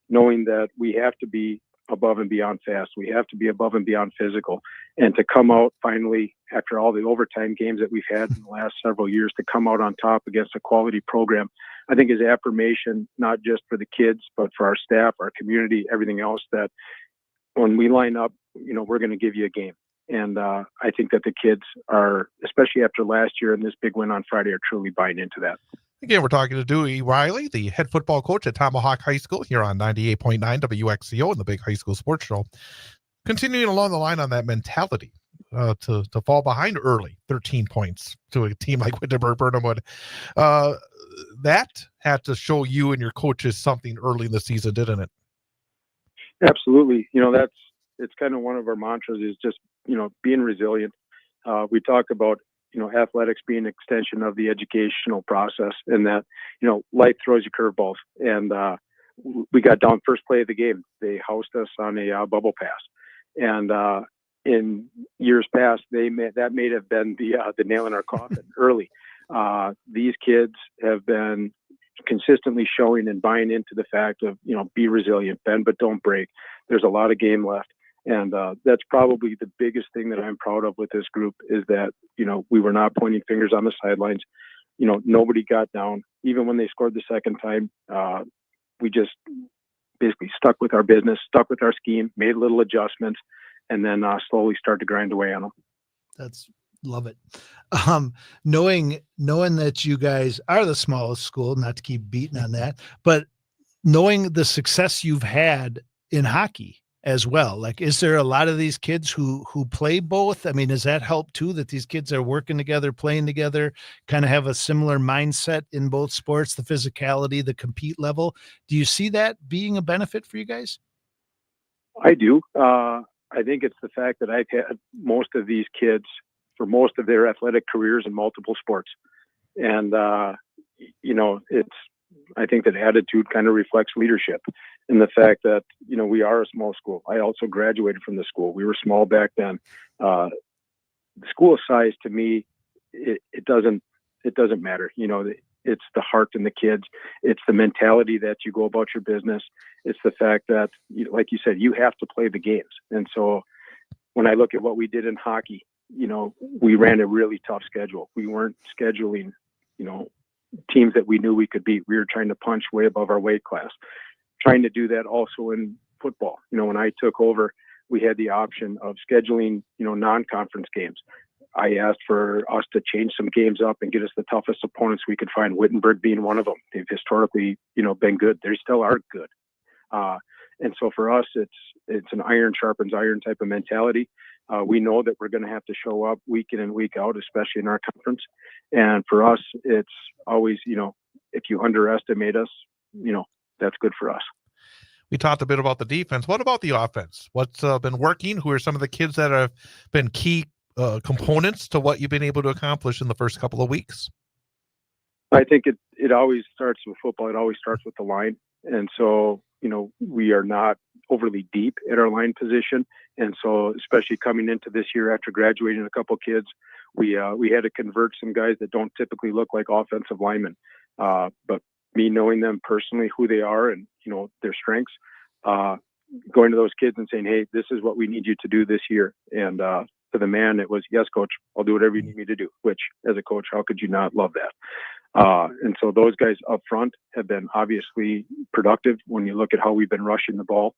knowing that we have to be above and beyond fast. We have to be above and beyond physical. And to come out finally, after all the overtime games that we've had in the last several years, to come out on top against a quality program, I think is affirmation, not just for the kids, but for our staff, our community, everything else, that when we line up, we're going to give you a game. And I think that the kids are, especially after last year and this big win on Friday, are truly buying into that. Again, we're talking to Dewey Riley, the head football coach at Tomahawk High School here on 98.9 WXCO and the Big High School Sports Show. Continuing along the line on that mentality to fall behind early, 13 points to a team like Wittenberg-Burnhamwood. That had to show you and your coaches something early in the season, didn't it? Absolutely. It's kind of one of our mantras is just, being resilient. We talk about, athletics being an extension of the educational process, and that, life throws you curveballs. And we got down first play of the game. They housed us on a bubble pass. And in years past, that may have been the nail in our coffin early. These kids have been consistently showing and buying into the fact of, be resilient, bend but don't break. There's a lot of game left. And that's probably the biggest thing that I'm proud of with this group is that, we were not pointing fingers on the sidelines. Nobody got down. Even when they scored the second time, we just basically stuck with our business, stuck with our scheme, made little adjustments, and then slowly started to grind away on them. Love it. Knowing that you guys are the smallest school, not to keep beating on that, but knowing the success you've had in hockey as well. Like, is there a lot of these kids who play both? I mean, does that help too, that these kids are working together, playing together, kind of have a similar mindset in both sports, the physicality, the compete level? Do you see that being a benefit for you guys? I do. I think it's the fact that I've had most of these kids for most of their athletic careers in multiple sports. And, I think that attitude kind of reflects leadership and the fact that, we are a small school. I also graduated from the school. We were small back then. The school size to me, it doesn't matter. It's the heart in the kids. It's the mentality that you go about your business. It's the fact that, like you said, you have to play the games. And so when I look at what we did in hockey, we ran a really tough schedule. We weren't scheduling, teams that we knew we could beat. We were trying to punch way above our weight class, trying to do that also in football. When I took over, we had the option of scheduling, non-conference games. I asked for us to change some games up and get us the toughest opponents we could find, Wittenberg being one of them. They've historically, been good. They still are good. And so for us, it's an iron sharpens iron type of mentality. We know that we're going to have to show up week in and week out, especially in our conference. And for us, it's always, if you underestimate us, that's good for us. We talked a bit about the defense. What about the offense? What's been working? Who are some of the kids that have been key components to what you've been able to accomplish in the first couple of weeks? I think it always starts with football. It always starts with the line. And so, we are not overly deep at our line position. And so, especially coming into this year after graduating a couple kids, we had to convert some guys that don't typically look like offensive linemen. But me knowing them personally, who they are and, their strengths, going to those kids and saying, hey, this is what we need you to do this year. And to the man, it was, yes, coach, I'll do whatever you need me to do, which as a coach, how could you not love that? And so those guys up front have been obviously productive when you look at how we've been rushing the ball.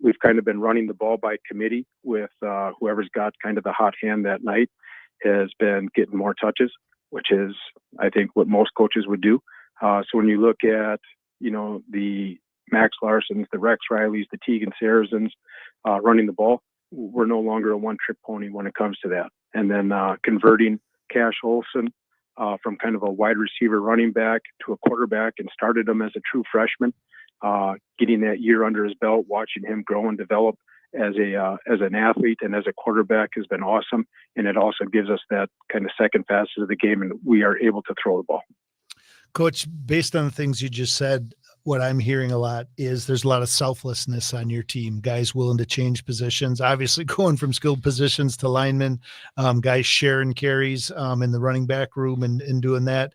We've kind of been running the ball by committee with whoever's got kind of the hot hand that night has been getting more touches, which is, I think, what most coaches would do. So when you look at, the Max Larsons, the Rex Rileys, the Tegan Saracens running the ball, we're no longer a one-trick pony when it comes to that. And then converting Cash Olson from kind of a wide receiver running back to a quarterback and started him as a true freshman, getting that year under his belt, watching him grow and develop as an athlete and as a quarterback has been awesome. And it also gives us that kind of second facet of the game, and we are able to throw the ball. Coach, based on the things you just said, what I'm hearing a lot is there's a lot of selflessness on your team, guys willing to change positions, obviously going from skilled positions to linemen, guys sharing carries in the running back room and doing that.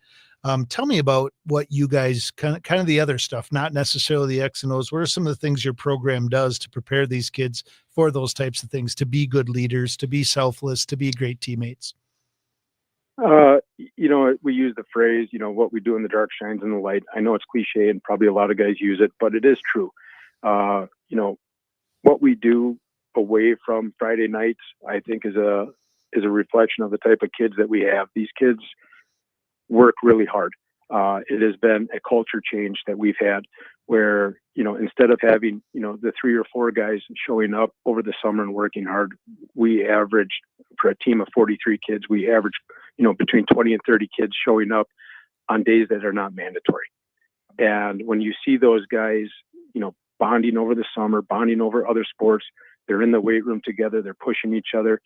Tell me about what you guys kind of the other stuff, not necessarily the X and O's. What are some of the things your program does to prepare these kids for those types of things, to be good leaders, to be selfless, to be great teammates? We use the phrase, what we do in the dark shines in the light. I know it's cliche and probably a lot of guys use it, but it is true. What we do away from Friday nights, I think is a reflection of the type of kids that we have. These kids work really hard. It has been a culture change that we've had where, instead of having, the 3 or 4 guys showing up over the summer and working hard, we average for a team of 43 kids, we average, between 20 and 30 kids showing up on days that are not mandatory. And when you see those guys, bonding over the summer, bonding over other sports, they're in the weight room together, they're pushing each other.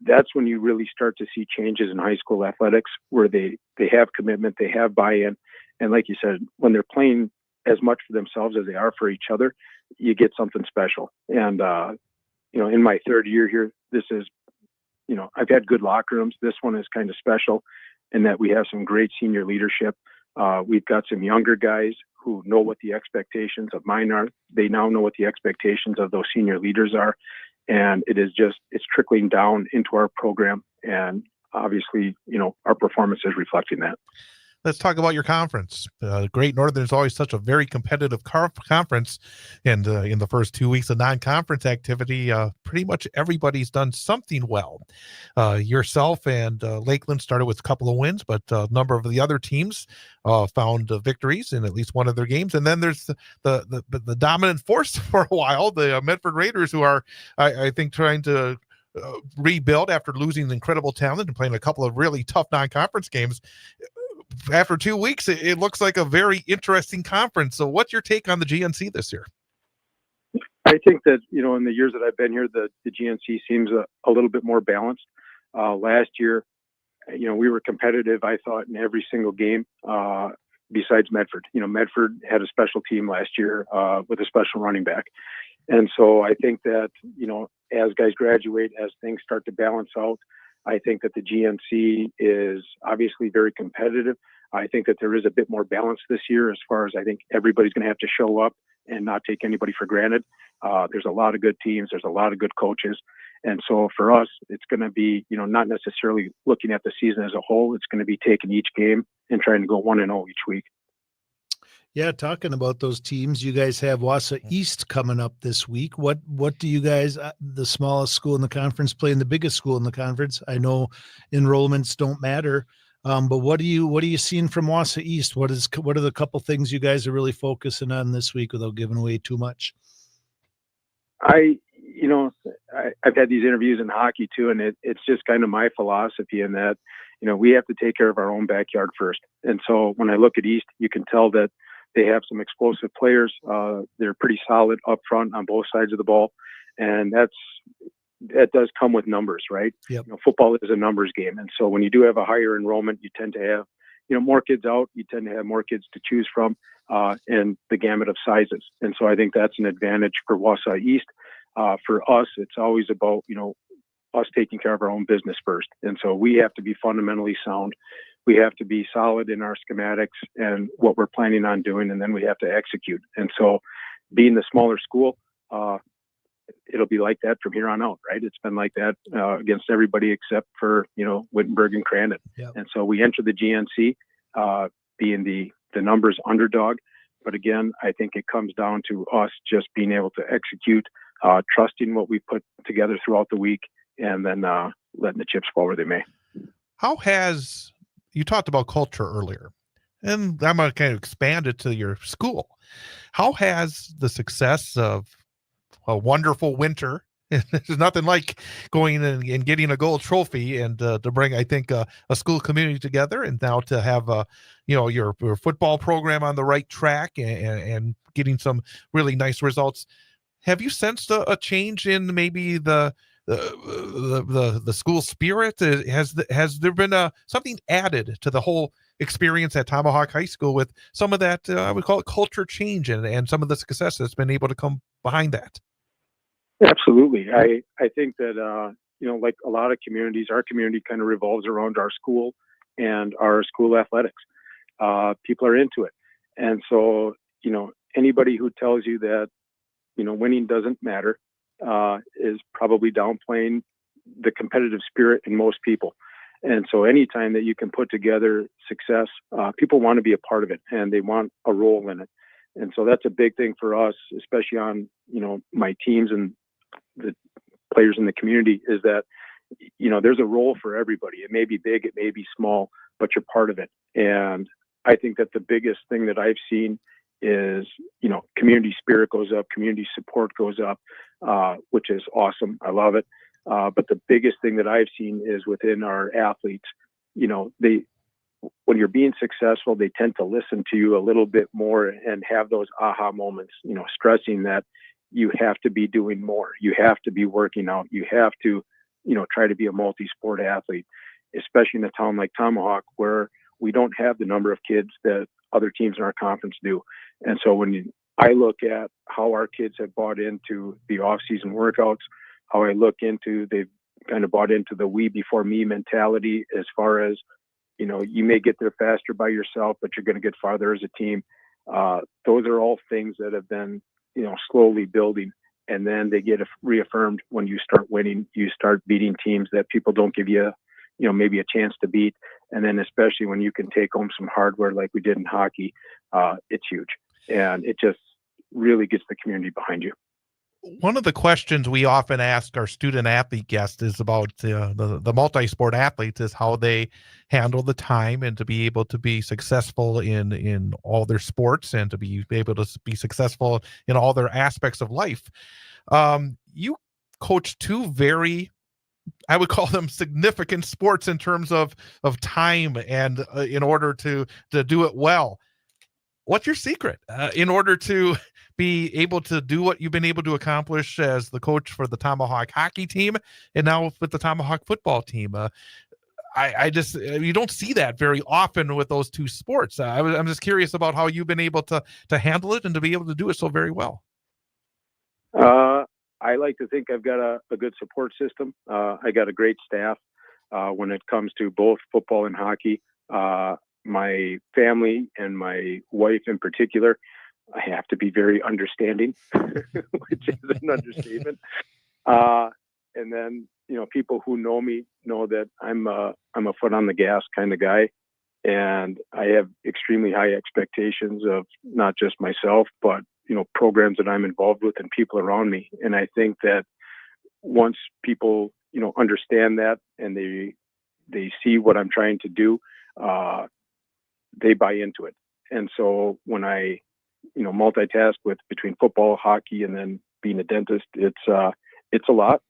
that's when you really start to see changes in high school athletics where they have commitment, they have buy-in. And like you said, when they're playing as much for themselves as they are for each other, you get something special. And, in my third year here, this is, I've had good locker rooms. This one is kind of special in that we have some great senior leadership. We've got some younger guys who know what the expectations of mine are. They now know what the expectations of those senior leaders are. And it's trickling down into our program. And obviously, our performance is reflecting that. Let's talk about your conference. Great Northern is always such a very competitive conference. And in the first 2 weeks of non-conference activity, pretty much everybody's done something well. Yourself and Lakeland started with a couple of wins, but a number of the other teams found victories in at least one of their games. And then there's the dominant force for a while, the Medford Raiders, who are, I think, trying to rebuild after losing incredible talent and playing a couple of really tough non-conference games. After 2 weeks, it looks like a very interesting conference. So what's your take on the GNC this year? I think that, in the years that I've been here, the GNC seems a little bit more balanced. Last year, we were competitive, I thought, in every single game besides Medford. Medford had a special team last year with a special running back. And so I think that, as guys graduate, as things start to balance out, I think that the GNC is obviously very competitive. I think that there is a bit more balance this year as far as I think everybody's going to have to show up and not take anybody for granted. There's a lot of good teams. There's a lot of good coaches. And so for us, it's going to be, not necessarily looking at the season as a whole. It's going to be taking each game and trying to go 1-0 each week. Yeah, talking about those teams, you guys have Wausau East coming up this week. What do you guys, the smallest school in the conference, play in the biggest school in the conference? I know enrollments don't matter, but what are you seeing from Wausau East? What are the couple things you guys are really focusing on this week without giving away too much? I've had these interviews in hockey too, and it's just kind of my philosophy in that, we have to take care of our own backyard first. And so when I look at East, you can tell that they have some explosive players. They're pretty solid up front on both sides of the ball. And that does come with numbers, right? Yep. Football is a numbers game. And so when you do have a higher enrollment, you tend to have, more kids out. You tend to have more kids to choose from and the gamut of sizes. And so I think that's an advantage for Wausau East. For us, it's always about, us taking care of our own business first. And so we have to be fundamentally sound. We have to be solid in our schematics and what we're planning on doing, and then we have to execute. And so being the smaller school, it'll be like that from here on out, right? It's been like that against everybody except for, Wittenberg and Crandon. Yep. And so we enter the GNC being the numbers underdog. But again, I think it comes down to us just being able to execute, trusting what we put together throughout the week, and then letting the chips fall where they may. You talked about culture earlier, and I'm going to kind of expand it to your school. How has the success of a wonderful winter, there's nothing like going and getting a gold trophy and to bring, I think, a school community together, and now to have, your football program on the right track and getting some really nice results. Have you sensed a change in maybe the school spirit? Has there been something added to the whole experience at Tomahawk High School with some of that, I would call it culture change and some of the success that's been able to come behind that? Absolutely. I think that, like a lot of communities, our community kind of revolves around our school and our school athletics. People are into it. And so, anybody who tells you that, winning doesn't matter, is probably downplaying the competitive spirit in most people. And so anytime that you can put together success, people want to be a part of it and they want a role in it. And so that's a big thing for us, especially on, my teams and the players in the community, is that, there's a role for everybody. It may be big, it may be small, but you're part of it. And I think that the biggest thing that I've seen is, community spirit goes up, community support goes up, which is awesome. I love it. But the biggest thing that I've seen is within our athletes, when you're being successful, they tend to listen to you a little bit more and have those aha moments, stressing that you have to be doing more. You have to be working out. You have to, try to be a multi-sport athlete, especially in a town like Tomahawk where we don't have the number of kids that other teams in our conference do. And so I look at how our kids have bought into the off-season workouts, how I look into they've kind of bought into the we before me mentality as far as, you may get there faster by yourself, but you're going to get farther as a team. Those are all things that have been, slowly building. And then they get reaffirmed when you start winning. You start beating teams that people don't give you, maybe a chance to beat. And then especially when you can take home some hardware like we did in hockey, it's huge. And it just really gets the community behind you. One of the questions we often ask our student athlete guests is about the multi-sport athletes, is how they handle the time and to be able to be successful in all their sports and to be able to be successful in all their aspects of life. You coach two very, I would call them significant sports in terms of time and in order to do it well. What's your secret in order to be able to do what you've been able to accomplish as the coach for the Tomahawk hockey team and now with the Tomahawk football team? I just, you don't see that very often with those two sports. I'm just curious about how you've been able to handle it and to be able to do it so very well. I like to think I've got a good support system. I got a great staff when it comes to both football and hockey. My family and my wife in particular, I have to be very understanding, which is an understatement. And then, people who know me know that I'm a foot on the gas kind of guy. And I have extremely high expectations of not just myself, but, programs that I'm involved with and people around me. And I think that once people, understand that and they see what I'm trying to do, they buy into it. And so when I, multitask between football, hockey, and then being a dentist, it's a lot,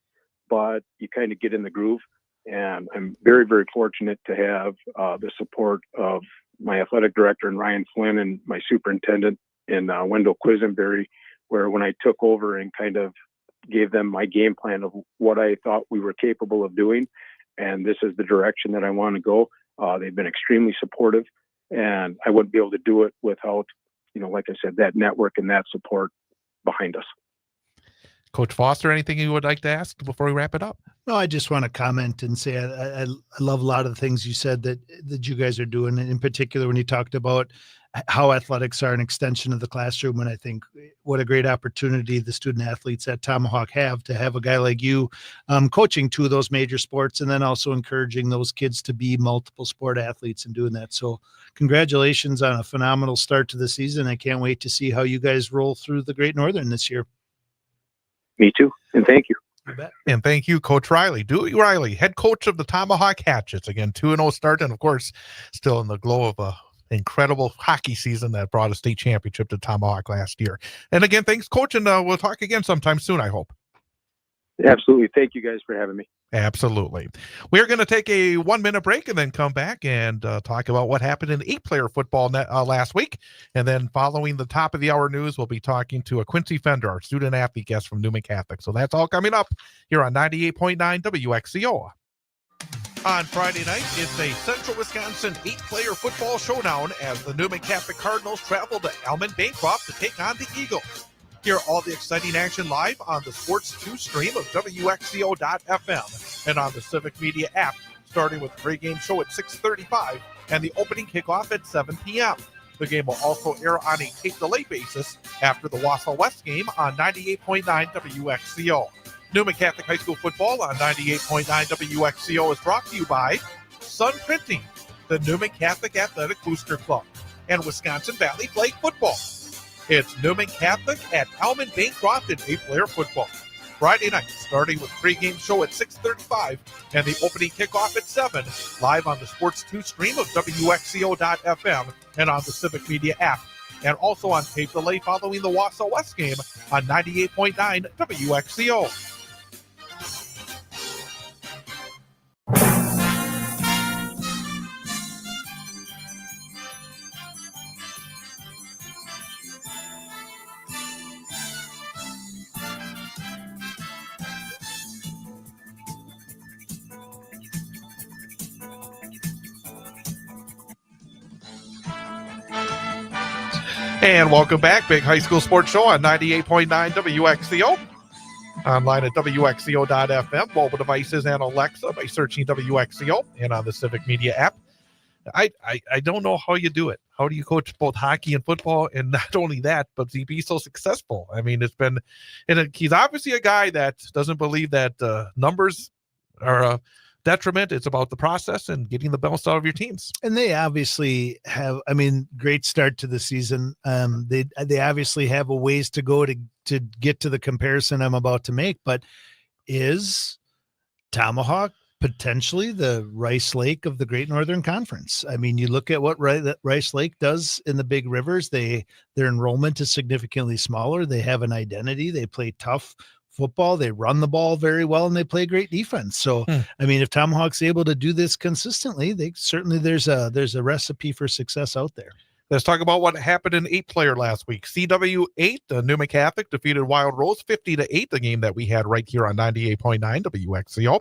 but you kind of get in the groove. And I'm very, very fortunate to have the support of my athletic director and Ryan Flynn and my superintendent in Wendell Quisenberry, where when I took over and kind of gave them my game plan of what I thought we were capable of doing, and this is the direction that I want to go, they've been extremely supportive. And I wouldn't be able to do it without, like I said, that network and that support behind us. Coach Foster, anything you would like to ask before we wrap it up? No, I just want to comment and say I love a lot of the things you said that you guys are doing. And in particular, when you talked about how athletics are an extension of the classroom. And I think what a great opportunity the student athletes at Tomahawk have to have a guy like you coaching two of those major sports and then also encouraging those kids to be multiple sport athletes and doing that. So congratulations on a phenomenal start to the season. I can't wait to see how you guys roll through the Great Northern this year. Me too. And thank you. You bet. And thank you, Coach Riley. Dewey Riley, head coach of the Tomahawk Hatchets. Again, 2-0 start, and of course, still in the glow of a incredible hockey season that brought a state championship to Tomahawk last year. And again, thanks, Coach, and we'll talk again sometime soon, I hope. Absolutely. Thank you guys for having me. Absolutely. We're going to take a 1-minute break and then come back and talk about what happened in 8-player football last week. And then following the top of the hour news, we'll be talking to a Quincy Fender, our student athlete guest from Newman Catholic. So that's all coming up here on 98.9 WXCO. On Friday night, it's a Central Wisconsin 8-player football showdown as the Newman Catholic Cardinals travel to Elman Bancroft to take on the Eagles. Hear all the exciting action live on the Sports 2 stream of WXCO.FM and on the Civic Media app, starting with the pregame show at 6:35 and the opening kickoff at 7 p.m. The game will also air on a tape delay basis after the Wausau West game on 98.9 WXCO. Newman Catholic High School football on 98.9 WXCO is brought to you by Sun Printing, the Newman Catholic Athletic Booster Club, and Wisconsin Valley Flag Football. It's Newman Catholic at Elman Bancroft in 8-player football. Friday night, starting with pregame show at 6:35 and the opening kickoff at 7, live on the Sports 2 stream of WXCO.FM and on the Civic Media app, and also on tape delay following the Wausau West game on 98.9 WXCO. And welcome back. Big High School Sports Show on 98.9 WXCO. Online at WXCO.FM, mobile devices, and Alexa by searching WXCO, and on the Civic Media app. I don't know how you do it. How do you coach both hockey and football? And not only that, but be so successful. I mean, it's been, and he's obviously a guy that doesn't believe that numbers are a detriment. It's about the process and getting the best out of your teams. And they obviously have, I mean, great start to the season. They obviously have a ways to go to get to the comparison I'm about to make, but is Tomahawk potentially the Rice Lake of the Great Northern Conference? I mean, you look at what Rice Lake does in the big rivers. Their enrollment is significantly smaller. They have an identity. They play tough football. They run the ball very well, and they play great defense. So, I mean, if Tomahawk's able to do this consistently, there's a recipe for success out there. Let's talk about what happened in 8-player last week. CW8, Newman Catholic defeated Wild Rose 50-8, the game that we had right here on 98.9 WXCO.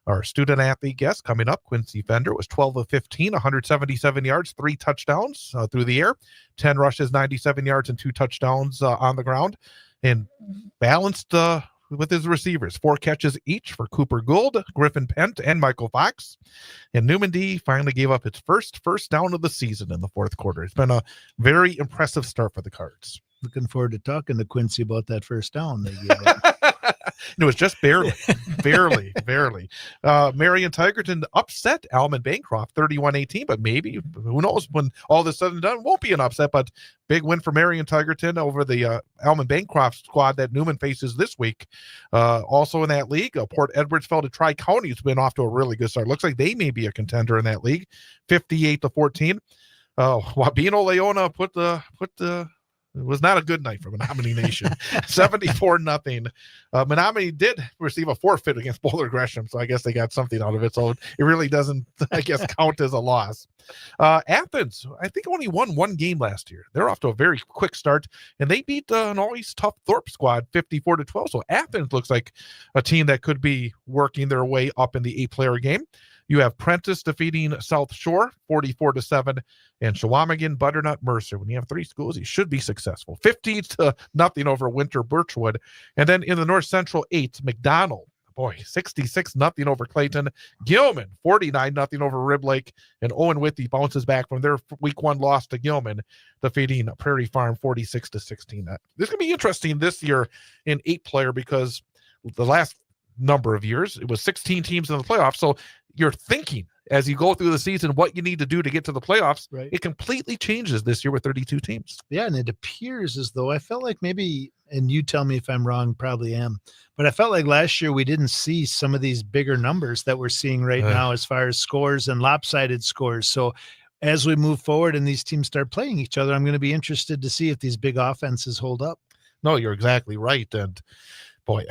Our student athlete guest coming up, Quincy Fender, was 12 of 15, 177 yards, 3 touchdowns through the air, 10 rushes, 97 yards, and 2 touchdowns on the ground, and balanced with his receivers, 4 catches each for Cooper Gould, Griffin Pent, and Michael Fox. And Newman D finally gave up its first down of the season in the fourth quarter. It's been a very impressive start for the Cards. Looking forward to talking to Quincy about that first down they gave up. It was just barely. Marion Tigerton upset Almond Bancroft 31-18, but maybe, who knows, when all this said and done, won't be an upset, but big win for Marion Tigerton over the Almond Bancroft squad that Newman faces this week. Also in that league, Port Edwards fell to Tri-County. It's been off to a really good start. Looks like they may be a contender in that league, 58-14. Wabeno Leona put the it was not a good night for Menominee Nation. 74-0. Menominee did receive a forfeit against Boulder Gresham, so I guess they got something out of it. So it really doesn't, I guess, count as a loss. Athens, I think, only won 1 game last year. They're off to a very quick start, and they beat an always tough Thorpe squad 54-12. So Athens looks like a team that could be working their way up in the 8-player game. You have Prentice defeating South Shore 44-7, and Shawamigan, Butternut, Mercer. When you have 3 schools, you should be successful. 50-0 over Winter Birchwood. And then in the North Central 8, McDonald, 66-0 over Clayton. Gilman, 49-0 over Rib Lake. And Owen Whitney bounces back from their week 1 loss to Gilman, defeating Prairie Farm 46-16. This is going to be interesting this year in 8-player because the last number of years, it was 16 teams in the playoffs. So you're thinking as you go through the season what you need to do to get to the playoffs. Right. It completely changes this year with 32 teams. Yeah, and it appears as though I felt like maybe, and you tell me if I'm wrong, probably am, but I felt like last year we didn't see some of these bigger numbers that we're seeing right now as far as scores and lopsided scores. So as we move forward and these teams start playing each other, I'm going to be interested to see if these big offenses hold up. No, you're exactly right. And boy,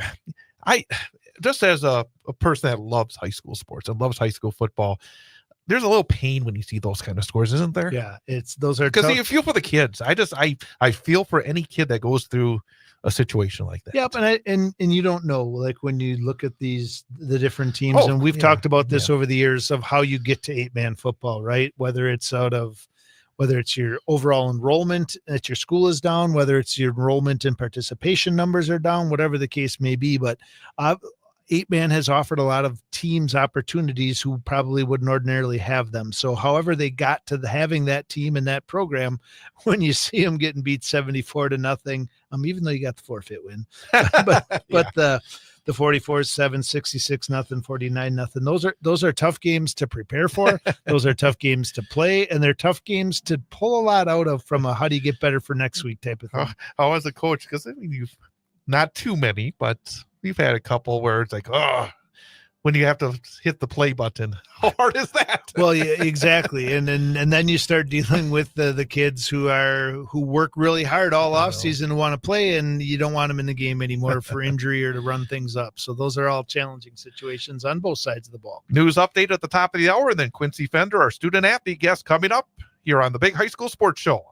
I just as a person that loves high school sports and loves high school football, there's a little pain when you see those kind of scores, isn't there? Yeah, those are because you feel for the kids. I feel for any kid that goes through a situation like that. Yep, and you don't know, like when you look at the different teams, and we've talked about this over the years of how you get to 8-man football, right? Whether it's your overall enrollment at your school is down, whether it's your enrollment and participation numbers are down, whatever the case may be. But 8-man has offered a lot of teams opportunities who probably wouldn't ordinarily have them. So however they got to having that team and that program, when you see them getting beat 74-0, even though you got the forfeit win, but the 44-7, 66-0, 49-0, those are tough games to prepare for. Those are tough games to play, and they're tough games to pull a lot out of from a how do you get better for next week type of thing. How as a coach, because I mean you've not too many, but we've had a couple where it's like, when you have to hit the play button, how hard is that? Well, yeah, exactly. And then you start dealing with the kids who work really hard all off season to want to play, and you don't want them in the game anymore for injury or to run things up. So those are all challenging situations on both sides of the ball. News update at the top of the hour, and then Quincy Fender, our student athlete guest, coming up here on the Big High School Sports Show.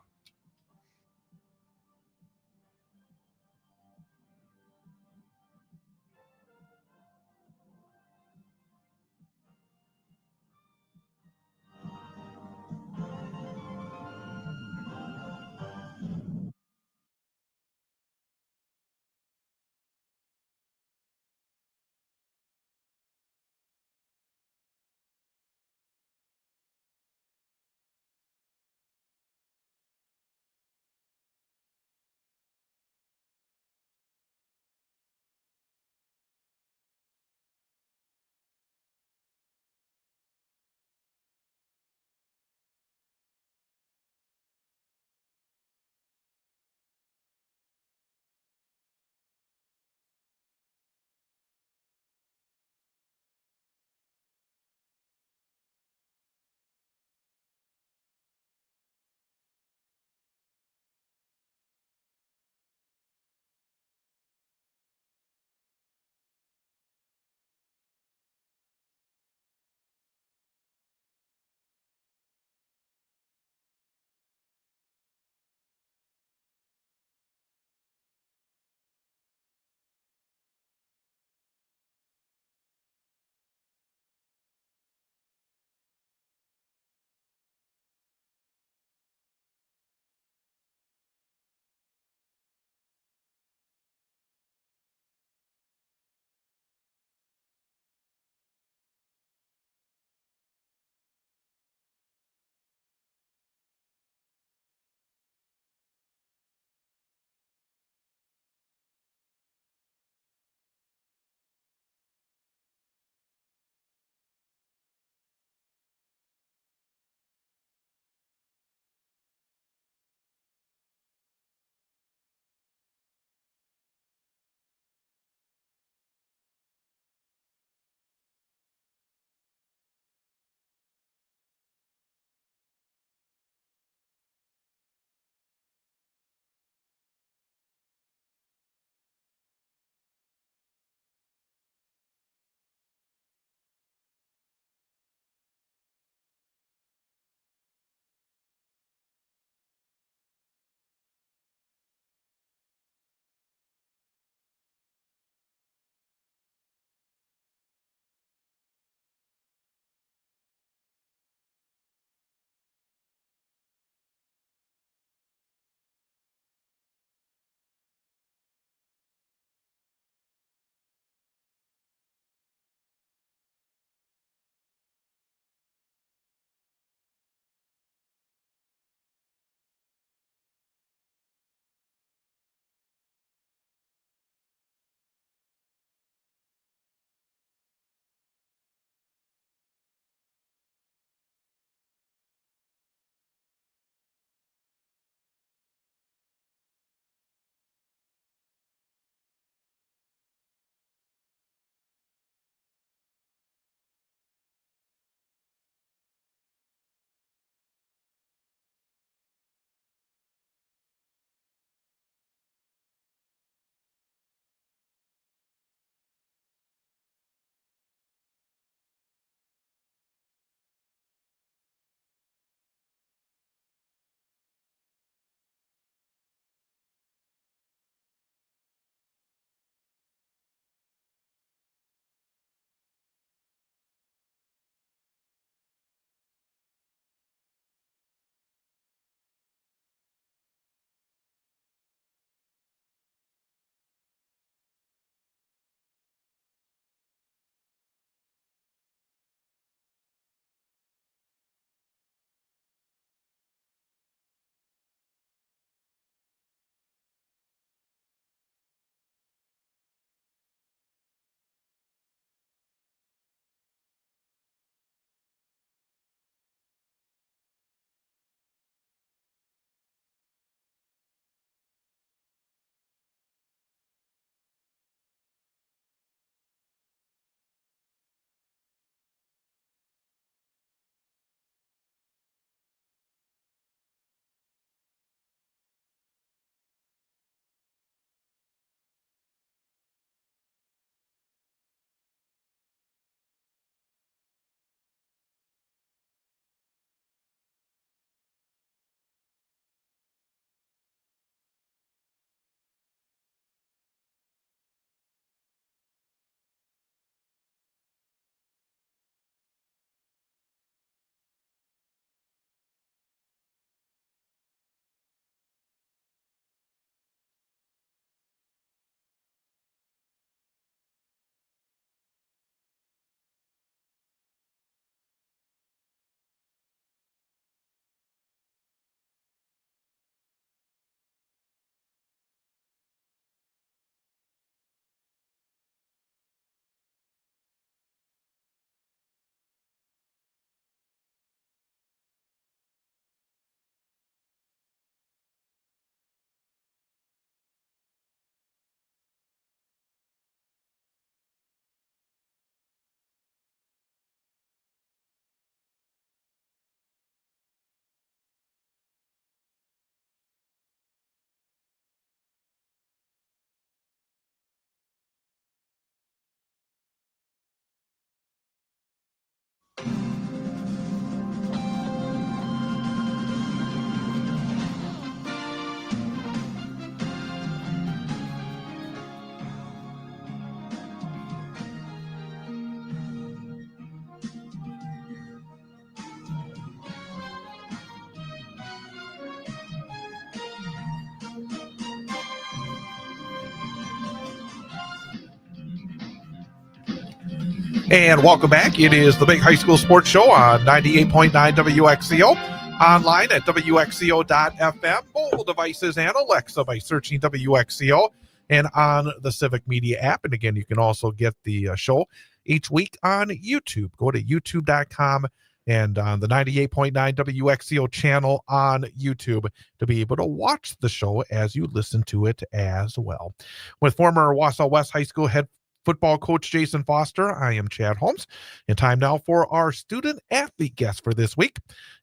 And welcome back. It is the Big High School Sports Show on 98.9 WXCO. Online at WXCO.FM, mobile devices, and Alexa by searching WXCO, and on the Civic Media app. And again, you can also get the show each week on YouTube. Go to youtube.com and on the 98.9 WXCO channel on YouTube to be able to watch the show as you listen to it as well. With former Wausau West High School head football coach Jason Foster, I am Chad Holmes. And time now for our student athlete guest for this week.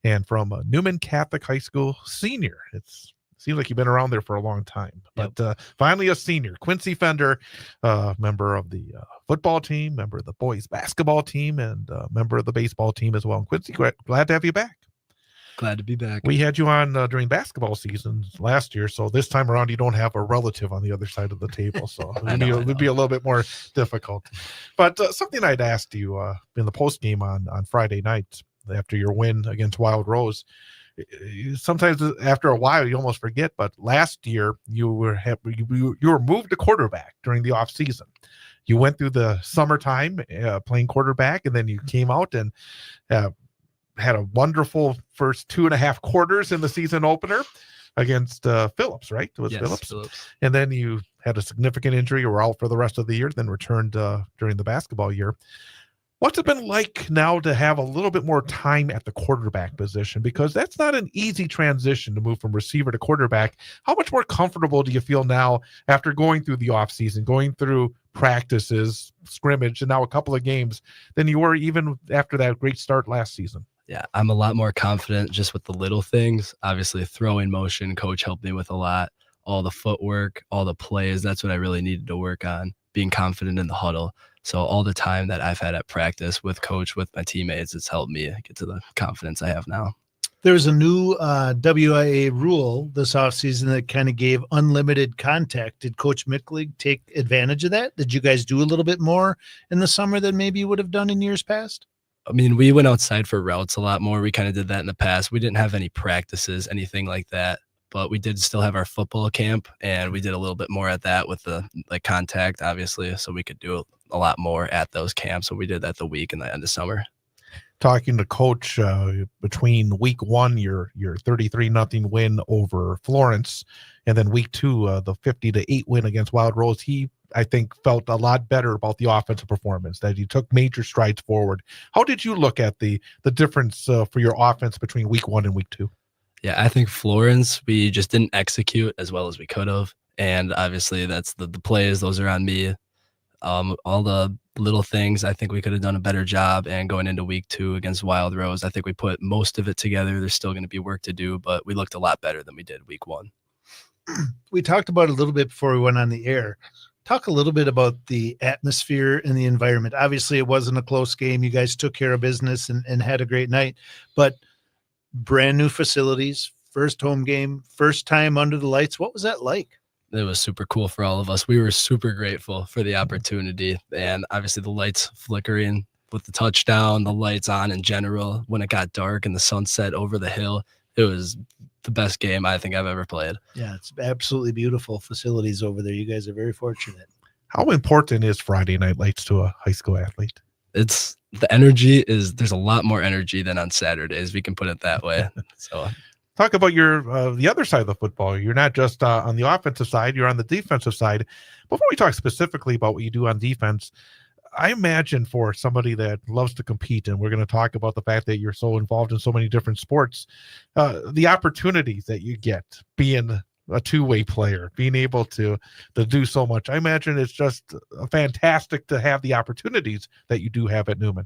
And from Newman Catholic High School senior. Seems like you've been around there for a long time, but finally a senior, Quincy Fender, member of the football team, member of the boys basketball team, and member of the baseball team as well. And Quincy, glad to have you back. Glad to be back. We had you on during basketball season last year, so this time around you don't have a relative on the other side of the table, so it would be a little bit more difficult. But something I'd asked you in the post game on Friday night after your win against Wild Rose. Sometimes after a while you almost forget, but last year you were moved to quarterback during the off season. You went through the summertime playing quarterback, and then you came out and had a wonderful first 2.5 quarters in the season opener against Phillips, right? It was Phillips. And then you had a significant injury. You were out for the rest of the year, then returned during the basketball year. What's it been like now to have a little bit more time at the quarterback position? Because that's not an easy transition to move from receiver to quarterback. How much more comfortable do you feel now after going through the offseason, going through practices, scrimmage, and now a couple of games than you were even after that great start last season? Yeah, I'm a lot more confident just with the little things. Obviously, throwing motion, coach helped me with a lot. All the footwork, all the plays, that's what I really needed to work on, being confident in the huddle. So all the time that I've had at practice with coach, with my teammates, it's helped me get to the confidence I have now. There's a new WIA rule this offseason that kind of gave unlimited contact. Did Coach Micklig take advantage of that? Did you guys do a little bit more in the summer than maybe you would have done in years past? I mean, we went outside for routes a lot more. We kind of did that in the past. We didn't have any practices, anything like that. But we did still have our football camp, and we did a little bit more at that with the contact, obviously, so we could do a lot more at those camps. So we did that the week and the end of summer. Talking to coach between week 1, your 33-0 win over Florence, and then week 2, the 50-8 win against Wild Rose, he, I think, felt a lot better about the offensive performance, that he took major strides forward. How did you look at the difference for your offense between week 1 and week 2? Yeah, I think Florence, we just didn't execute as well as we could have. And obviously that's the plays, those are on me. All the little things, I think we could have done a better job. And going into week 2 against Wild Rose, I think we put most of it together. There's still going to be work to do, but we looked a lot better than we did week 1. We talked about it a little bit before we went on the air. Talk a little bit about the atmosphere and the environment. Obviously, it wasn't a close game. You guys took care of business and had a great night. But brand new facilities, first home game, first time under the lights. What was that like? It was super cool for all of us. We were super grateful for the opportunity, and obviously the lights flickering with the touchdown, the lights on in general. When it got dark and the sunset over the hill, it was the best game I think I've ever played. Yeah, it's absolutely beautiful facilities over there. You guys are very fortunate. How important is Friday night lights to a high school athlete? It's the energy is, there's a lot more energy than on Saturdays. We can put it that way. So talk about your the other side of the football. You're not just on the offensive side, you're on the defensive side. Before we talk specifically about what you do on defense, I imagine for somebody that loves to compete, and we're going to talk about the fact that you're so involved in so many different sports, the opportunities that you get being a two-way player, being able to do so much. I imagine it's just fantastic to have the opportunities that you do have at Newman.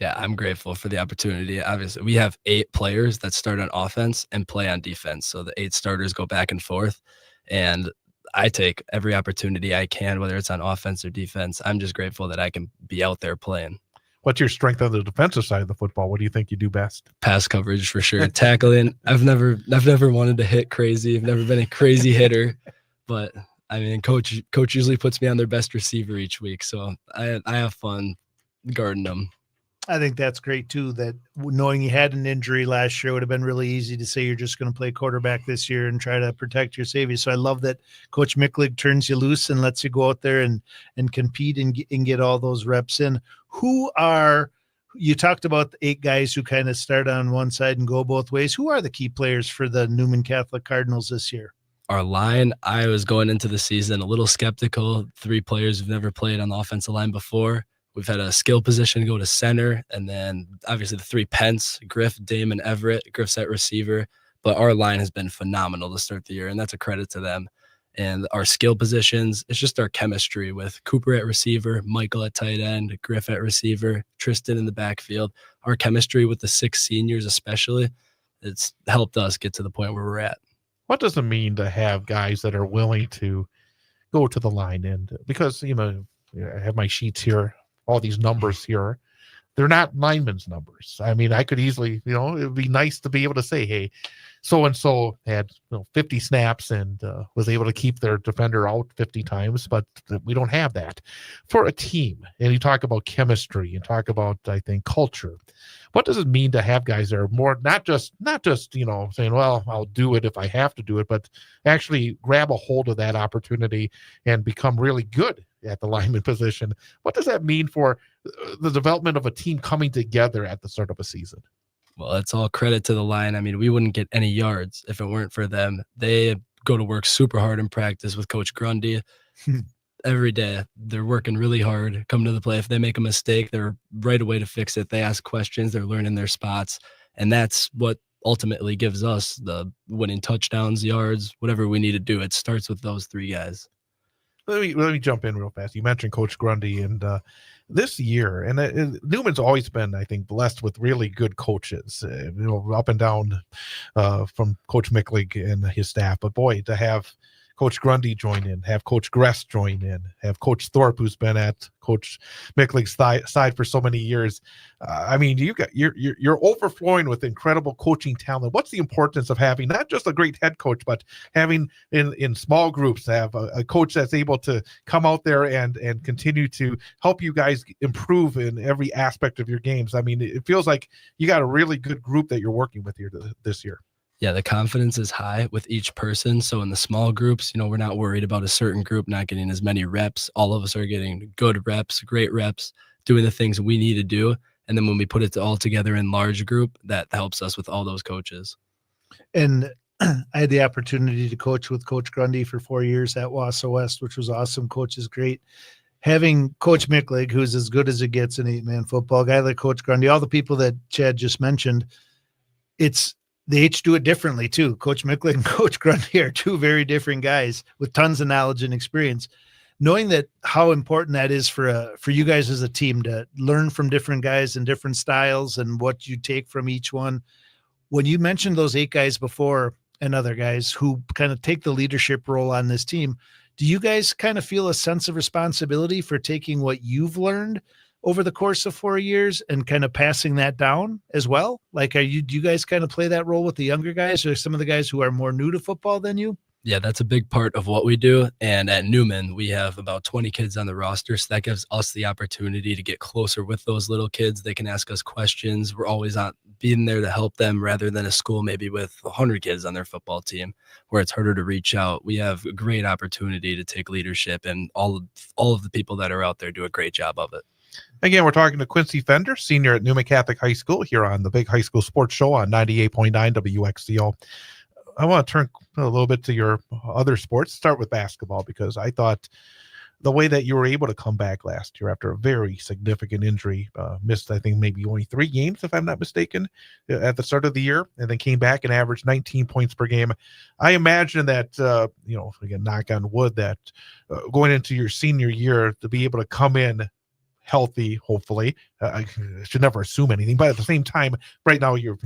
Yeah, I'm grateful for the opportunity. Obviously, we have 8 players that start on offense and play on defense. So the 8 starters go back and forth, and I take every opportunity I can, whether it's on offense or defense. I'm just grateful that I can be out there playing. What's your strength on the defensive side of the football? What do you think you do best? Pass coverage for sure. Tackling. I've never wanted to hit crazy. I've never been a crazy hitter, but I mean, coach usually puts me on their best receiver each week, so I have fun guarding them. I think that's great too, that knowing you had an injury last year would have been really easy to say you're just going to play quarterback this year and try to protect your savior. So I love that Coach Micklig turns you loose and lets you go out there and compete and get all those reps in. You talked about the 8 guys who kind of start on one side and go both ways. Who are the key players for the Newman Catholic Cardinals this year? Our line, I was going into the season a little skeptical. 3 players who've never played on the offensive line before. We've had a skill position go to center, and then obviously the 3 Pence, Griff, Damon, Everett. Griff's at receiver, but our line has been phenomenal to start the year, and that's a credit to them. And our skill positions, it's just our chemistry with Cooper at receiver, Michael at tight end, Griff at receiver, Tristan in the backfield. Our chemistry with the 6 seniors especially, it's helped us get to the point where we're at. What does it mean to have guys that are willing to go to the line? And because, I have my sheets here, all these numbers here, they're not linemen's numbers. I mean, I could easily, it would be nice to be able to say, hey, so-and-so had 50 snaps and was able to keep their defender out 50 times, but we don't have that for a team. And you talk about chemistry and talk about, I think, culture. What does it mean to have guys that are more, not just saying, well, I'll do it if I have to do it, but actually grab a hold of that opportunity and become really good at the lineman position? What does that mean for the development of a team coming together at the start of a season? Well, it's all credit to the line. I mean, we wouldn't get any yards if it weren't for them. They go to work super hard in practice with Coach Grundy. Every day, they're working really hard, come to the play. If they make a mistake, they're right away to fix it. They ask questions, they're learning their spots, and that's what ultimately gives us the winning touchdowns, yards, whatever we need to do. It starts with those 3 guys. Let me jump in real fast. You mentioned Coach Grundy, and this year, and Newman's always been, I think, blessed with really good coaches, up and down from Coach Micklig and his staff. But boy, to have Coach Grundy join in, have Coach Gress join in, have Coach Thorpe, who's been at Coach Micklig's side for so many years. I mean, you're overflowing with incredible coaching talent. What's the importance of having not just a great head coach, but having in small groups, have a coach that's able to come out there and continue to help you guys improve in every aspect of your games? I mean, it feels like you got a really good group that you're working with here this year. Yeah, the confidence is high with each person. So in the small groups, we're not worried about a certain group not getting as many reps. All of us are getting good reps, great reps, doing the things we need to do. And then when we put it all together in large group, that helps us with all those coaches. And I had the opportunity to coach with Coach Grundy for 4 years at Wausau West, which was awesome. Coach is great. Having Coach Micklig, who's as good as it gets in 8-man football, guy like Coach Grundy, all the people that Chad just mentioned, they each do it differently too. Coach Micklig and Coach Grundy are 2 very different guys with tons of knowledge and experience. Knowing that, how important that is for you guys as a team to learn from different guys and different styles and what you take from each one. When you mentioned those 8 guys before and other guys who kind of take the leadership role on this team, do you guys kind of feel a sense of responsibility for taking what you've learned over the course of 4 years and kind of passing that down as well? Like, do you guys kind of play that role with the younger guys or some of the guys who are more new to football than you? Yeah, that's a big part of what we do. And at Newman, we have about 20 kids on the roster. So that gives us the opportunity to get closer with those little kids. They can ask us questions. We're always on being there to help them, rather than a school maybe with 100 kids on their football team where it's harder to reach out. We have a great opportunity to take leadership, and all of the people that are out there do a great job of it. Again, we're talking to Quincy Fender, senior at Newman Catholic High School, here on the Big High School Sports Show on 98.9 WXCO. I want to turn a little bit to your other sports. Start with basketball, because I thought the way that you were able to come back last year after a very significant injury, missed, I think, maybe only 3 games, if I'm not mistaken, at the start of the year, and then came back and averaged 19 points per game. I imagine that, again, knock on wood, that going into your senior year, to be able to come in healthy, hopefully. I should never assume anything, but at the same time, right now you're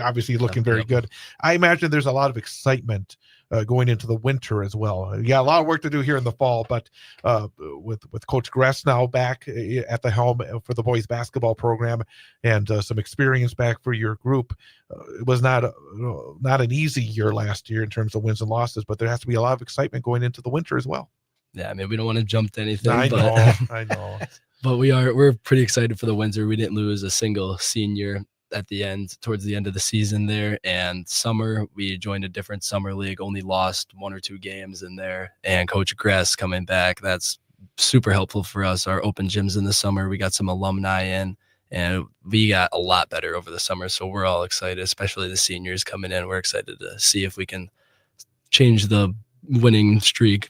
obviously looking very good. I imagine there's a lot of excitement going into the winter as well. You got a lot of work to do here in the fall, but with Coach Gress now back at the helm for the boys basketball program, and some experience back for your group, it was not an easy year last year in terms of wins and losses, but there has to be a lot of excitement going into the winter as well. Yeah, I mean, we don't want to jump to anything, I but know, I know. but we're pretty excited for the Windsor. We didn't lose a single senior towards the end of the season there. And summer, we joined a different summer league, only lost 1 or 2 games in there. And Coach Gress coming back, that's super helpful for us. Our open gyms in the summer, we got some alumni in, and we got a lot better over the summer. So we're all excited, especially the seniors coming in. We're excited to see if we can change the winning streak.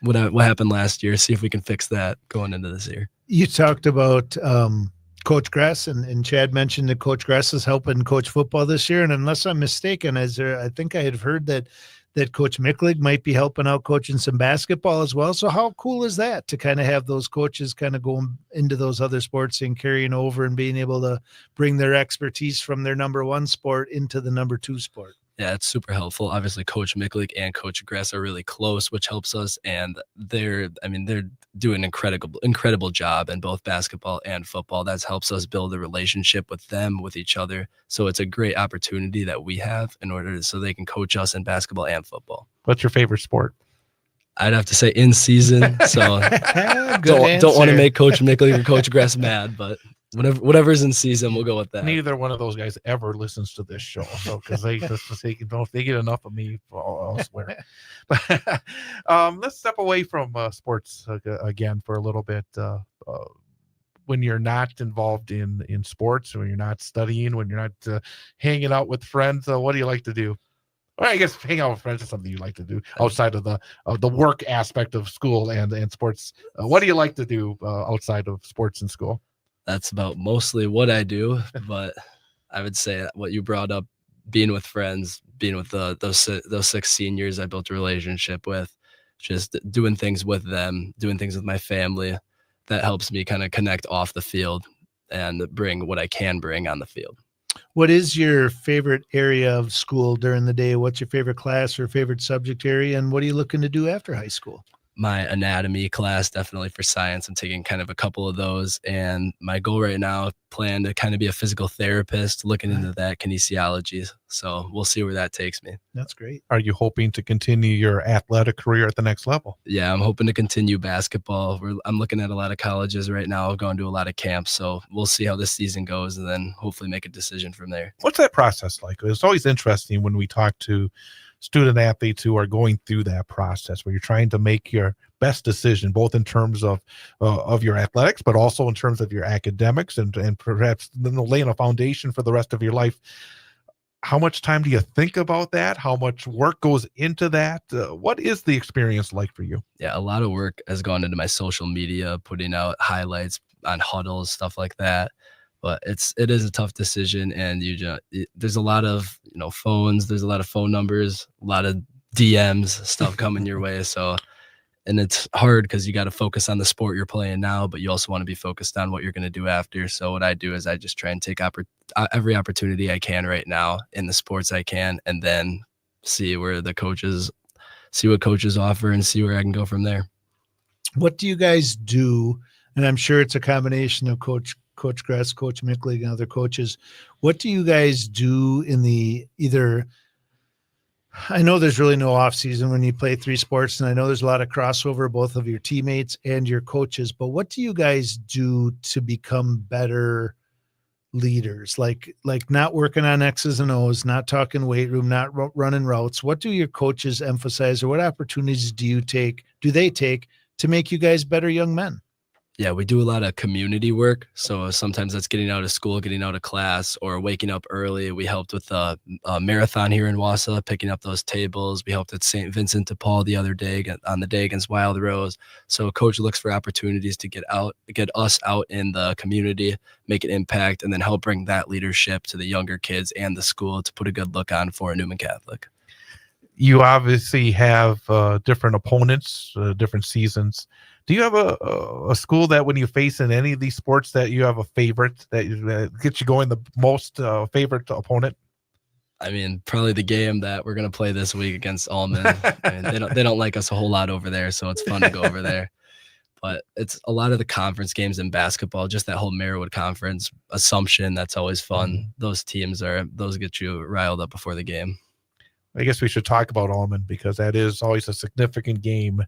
What happened last year, see if we can fix that going into this year. You talked about Coach Gress, and Chad mentioned that Coach Gress is helping coach football this year. And unless I'm mistaken, I think I had heard that Coach Micklig might be helping out coaching some basketball as well. So how cool is that to kind of have those coaches kind of going into those other sports and carrying over and being able to bring their expertise from their number 1 sport into the number 2 sport? Yeah, it's super helpful. Obviously, Coach Micklig and Coach Gress are really close, which helps us. And they're doing an incredible job in both basketball and football. That helps us build a relationship with them, with each other. So it's a great opportunity that we have so they can coach us in basketball and football. What's your favorite sport? I'd have to say in season. So don't want to make Coach Micklig or Coach Gress mad, but whatever's in season, we'll go with that. Neither one of those guys ever listens to this show, so because they get enough of me, I'll swear. But let's step away from sports again for a little bit. When you're not involved in sports, when you're not studying, when you're not hanging out with friends, what do you like to do? Well, I guess hang out with friends is something you like to do outside of the work aspect of school and sports. What do you like to do outside of sports and school? That's about mostly what I do, but I would say what you brought up, being with friends, being with those 6 seniors I built a relationship with, just doing things with them, doing things with my family, that helps me kind of connect off the field and bring what I can bring on the field. What is your favorite area of school during the day? What's your favorite class or favorite subject area? And what are you looking to do after high school? My anatomy class, definitely for science. I'm taking kind of a couple of those. And my goal right now, plan to kind of be a physical therapist, looking into that, kinesiology. So we'll see where that takes me. That's great. Are you hoping to continue your athletic career at the next level? Yeah, I'm hoping to continue basketball. I'm looking at a lot of colleges right now, going to a lot of camps. So we'll see how this season goes and then hopefully make a decision from there. What's that process like? It's always interesting when we talk to student athletes who are going through that process where you're trying to make your best decision, both in terms of your athletics, but also in terms of your academics and perhaps laying a foundation for the rest of your life. How much time do you think about that? How much work goes into that? What is the experience like for you? Yeah, a lot of work has gone into my social media, putting out highlights on huddles, stuff like that. But it is a tough decision, and there's a lot of phones, there's a lot of phone numbers, a lot of DMs, stuff coming your way. So, and it's hard because you got to focus on the sport you're playing now, but you also want to be focused on what you're going to do after. So what I do is I just try and take every opportunity I can right now in the sports I can, and then see what coaches offer and see where I can go from there. What do you guys do? And I'm sure it's a combination of Coach Gress, Coach Micklig, and other coaches. What do you guys do in I know there's really no off season when you play 3 sports, and I know there's a lot of crossover, both of your teammates and your coaches, but what do you guys do to become better leaders? Like not working on X's and O's, not talking weight room, not running routes. What do your coaches emphasize, or what opportunities do they take to make you guys better young men? Yeah, we do a lot of community work. So sometimes that's getting out of school, getting out of class, or waking up early. We helped with a marathon here in Wausau, picking up those tables. We helped at St. Vincent de Paul the other day on the day against Wild Rose. So coach looks for opportunities to get us out in the community, make an impact, and then help bring that leadership to the younger kids and the school to put a good look on for Newman Catholic. You obviously have different opponents, different seasons. Do you have a school that when you face in any of these sports that you have a favorite that gets you going, the most favorite opponent? I mean, probably the game that we're going to play this week against Allman. I mean, they don't like us a whole lot over there, so it's fun to go over there. But it's a lot of the conference games in basketball, just that whole Merriwood Conference, Assumption, that's always fun. Those teams those get you riled up before the game. I guess we should talk about Almond because that is always a significant game.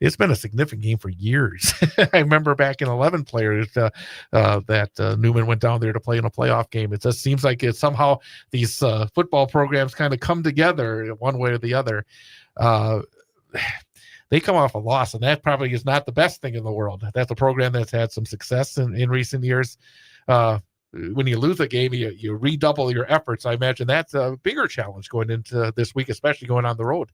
It's been a significant game for years. I remember back in 11 players that Newman went down there to play in a playoff game. It just seems like it's somehow these football programs kind of come together one way or the other. They come off a loss, and that probably is not the best thing in the world. That's a program that's had some success in recent years. When you lose a game, you redouble your efforts. I imagine that's a bigger challenge going into this week, especially going on the road.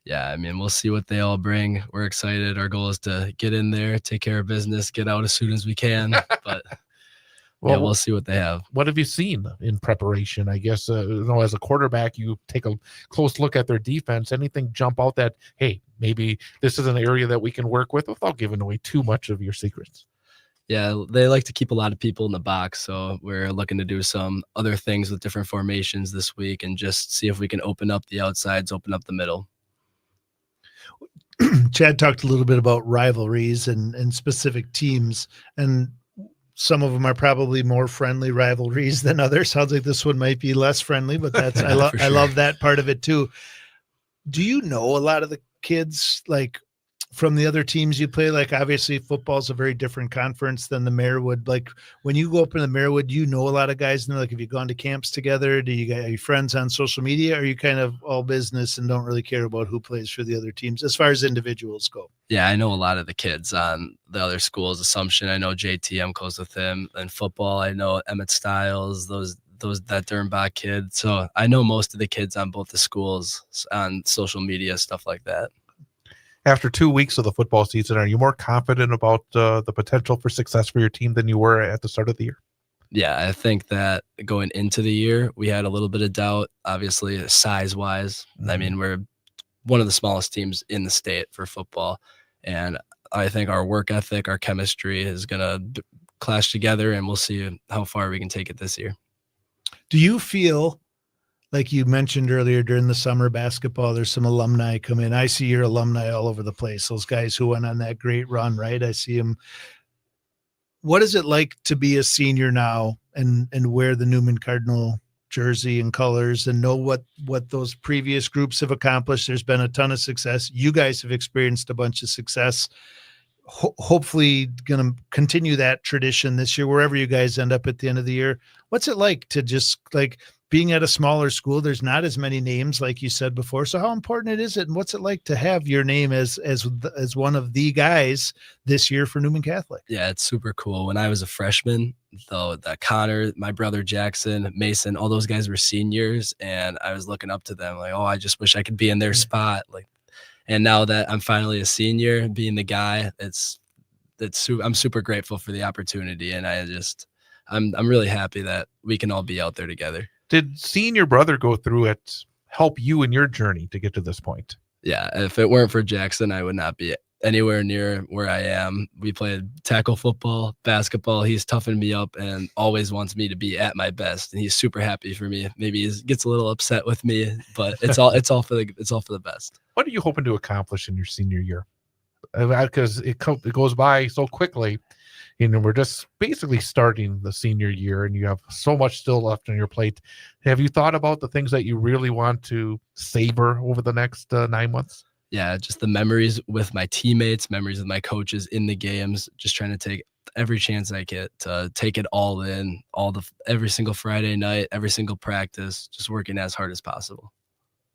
Yeah, I mean, we'll see what they all bring. We're excited. Our goal is to get in there, take care of business, get out as soon as we can. But Well, yeah, we'll see what they have. What have you seen in preparation? I guess, as a quarterback, you take a close look at their defense. Anything jump out that, hey, maybe this is an area that we can work with without giving away too much of your secrets? Yeah, they like to keep a lot of people in the box. So we're looking to do some other things with different formations this week and just see if we can open up the outsides, open up the middle. Chad talked a little bit about rivalries and specific teams, and some of them are probably more friendly rivalries than others. Sounds like this one might be less friendly, but that's I love that part of it too. Do you know a lot of the kids like from the other teams you play? Like obviously football's a very different conference than the Marewood. Like when you go up in the Marewood, you know a lot of guys. And like, have you gone to camps together? Are you friends on social media? Or are you kind of all business and don't really care about who plays for the other teams as far as individuals go? Yeah, I know a lot of the kids on the other schools. Assumption, I know JT, I'm close with him. And football, I know Emmett Stiles, that Dernbach kid. So I know most of the kids on both the schools on social media, stuff like that. After 2 weeks of the football season, are you more confident about the potential for success for your team than you were at the start of the year? Yeah, I think that going into the year, we had a little bit of doubt, obviously size-wise. I mean, we're one of the smallest teams in the state for football. And I think our work ethic, our chemistry is going to clash together, and we'll see how far we can take it this year. Do you feel like you mentioned earlier during the summer basketball, there's some alumni come in? I see your alumni all over the place. Those guys who went on that great run, right? I see them. What is it like to be a senior now and wear the Newman Cardinal jersey and colors and know what those previous groups have accomplished? There's been a ton of success. You guys have experienced a bunch of success. Hopefully going to continue that tradition this year, wherever you guys end up at the end of the year. What's it like to just like being at a smaller school? There's not as many names like you said before. So how important is it? And what's it like to have your name as one of the guys this year for Newman Catholic? Yeah, it's super cool. When I was a freshman, though, that Connor, my brother Jackson, Mason, all those guys were seniors, and I was looking up to them like, oh, I just wish I could be in their spot. Like, and now that I'm finally a senior, being the guy, I'm super grateful for the opportunity, and I'm really happy that we can all be out there together. Did seeing your brother go through it help you in your journey to get to this point? Yeah, if it weren't for Jackson, I would not be anywhere near where I am. We played tackle football, basketball. He's toughened me up and always wants me to be at my best. And he's super happy for me. Maybe he gets a little upset with me, but it's all for the best. What are you hoping to accomplish in your senior year? Because it goes by so quickly. We're just basically starting the senior year, and you have so much still left on your plate. Have you thought about the things that you really want to savor over the next 9 months? Yeah, just the memories with my teammates, memories with my coaches in the games, just trying to take every chance I get to take it all in, every single Friday night, every single practice, just working as hard as possible.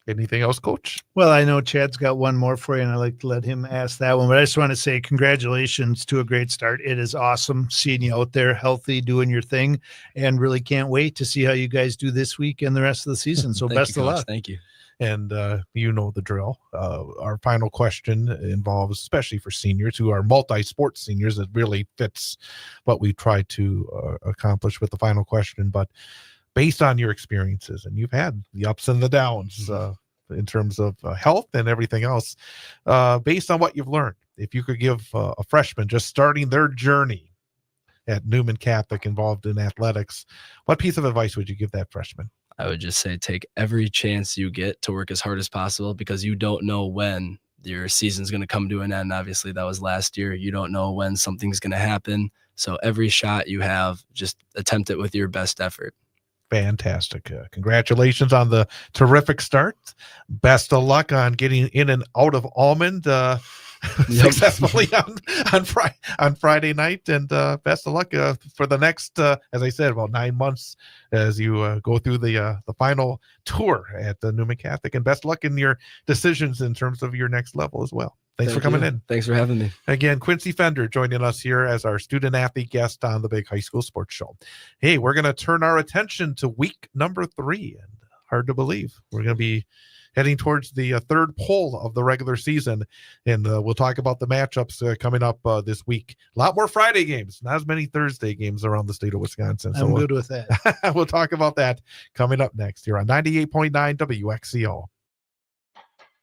Anything else, Coach? Well, I know Chad's got one more for you, and I'd like to let him ask that one. But I just want to say congratulations to a great start. It is awesome seeing you out there healthy, doing your thing, and really can't wait to see how you guys do this week and the rest of the season. So best of luck. Thank you. And you know the drill. Our final question involves, especially for seniors who are multi-sport seniors, it really fits what we try to accomplish with the final question. But based on your experiences, and you've had the ups and the downs in terms of health and everything else, based on what you've learned, if you could give a freshman just starting their journey at Newman Catholic involved in athletics, what piece of advice would you give that freshman? I would just say take every chance you get to work as hard as possible, because you don't know when your season's going to come to an end. Obviously, that was last year. You don't know when something's going to happen. So every shot you have, just attempt it with your best effort. Fantastic. Congratulations on the terrific start. Best of luck on getting in and out of Almond successfully on Friday night. And best of luck for the next, as I said, about 9 months as you go through the final tour at the Newman Catholic. And best of luck in your decisions in terms of your next level as well. Thanks for coming in. Thanks for having me. Again, Quincy Fender joining us here as our student-athlete guest on the Big High School Sports Show. Hey, we're going to turn our attention to week number 3. And hard to believe, we're going to be heading towards the third pole of the regular season. And we'll talk about the matchups coming up this week. A lot more Friday games, not as many Thursday games around the state of Wisconsin. I'm good with that. We'll talk about that coming up next here on 98.9 WXCO.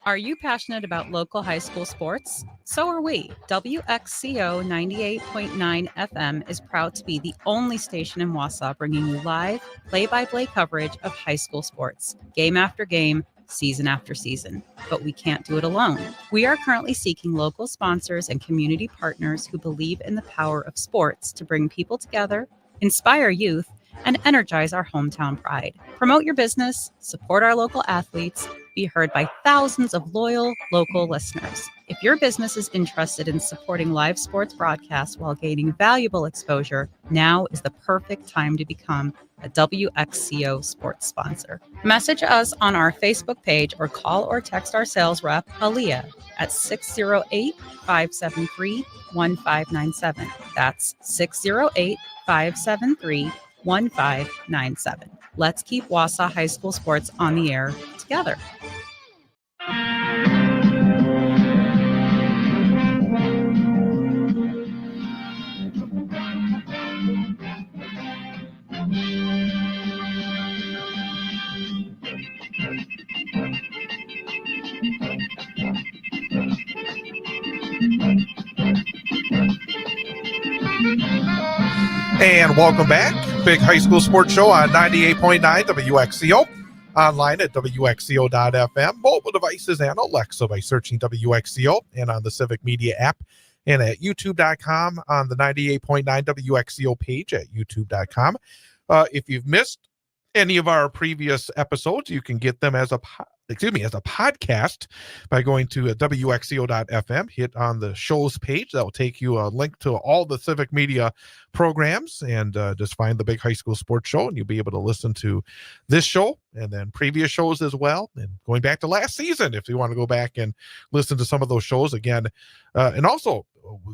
Are you passionate about local high school sports? So are we. WXCO 98.9 FM is proud to be the only station in Wausau bringing you live, play-by-play coverage of high school sports, game after game, season after season. But we can't do it alone. We are currently seeking local sponsors and community partners who believe in the power of sports to bring people together, inspire youth, and energize our hometown pride. Promote your business, support our local athletes, be heard by thousands of loyal local listeners. If your business is interested in supporting live sports broadcasts while gaining valuable exposure, now is the perfect time to become a WXCO sports sponsor. Message us on our Facebook page or call or text our sales rep, Aaliyah, at 608-573-1597. That's 608-573-1597. Let's keep Wausau High School sports on the air together. And welcome back. Big High School Sports Show on 98.9 WXCO. Online at WXCO.FM. Mobile devices and Alexa by searching WXCO, and on the Civic Media app, and at YouTube.com on the 98.9 WXCO page at YouTube.com. If you've missed any of our previous episodes, you can get them as a podcast by going to WXCO.FM, hit on the shows page. That will take you a link to all the Civic Media programs, and just find the Big High School Sports Show, and you'll be able to listen to this show and then previous shows as well. And going back to last season, if you want to go back and listen to some of those shows again. And also,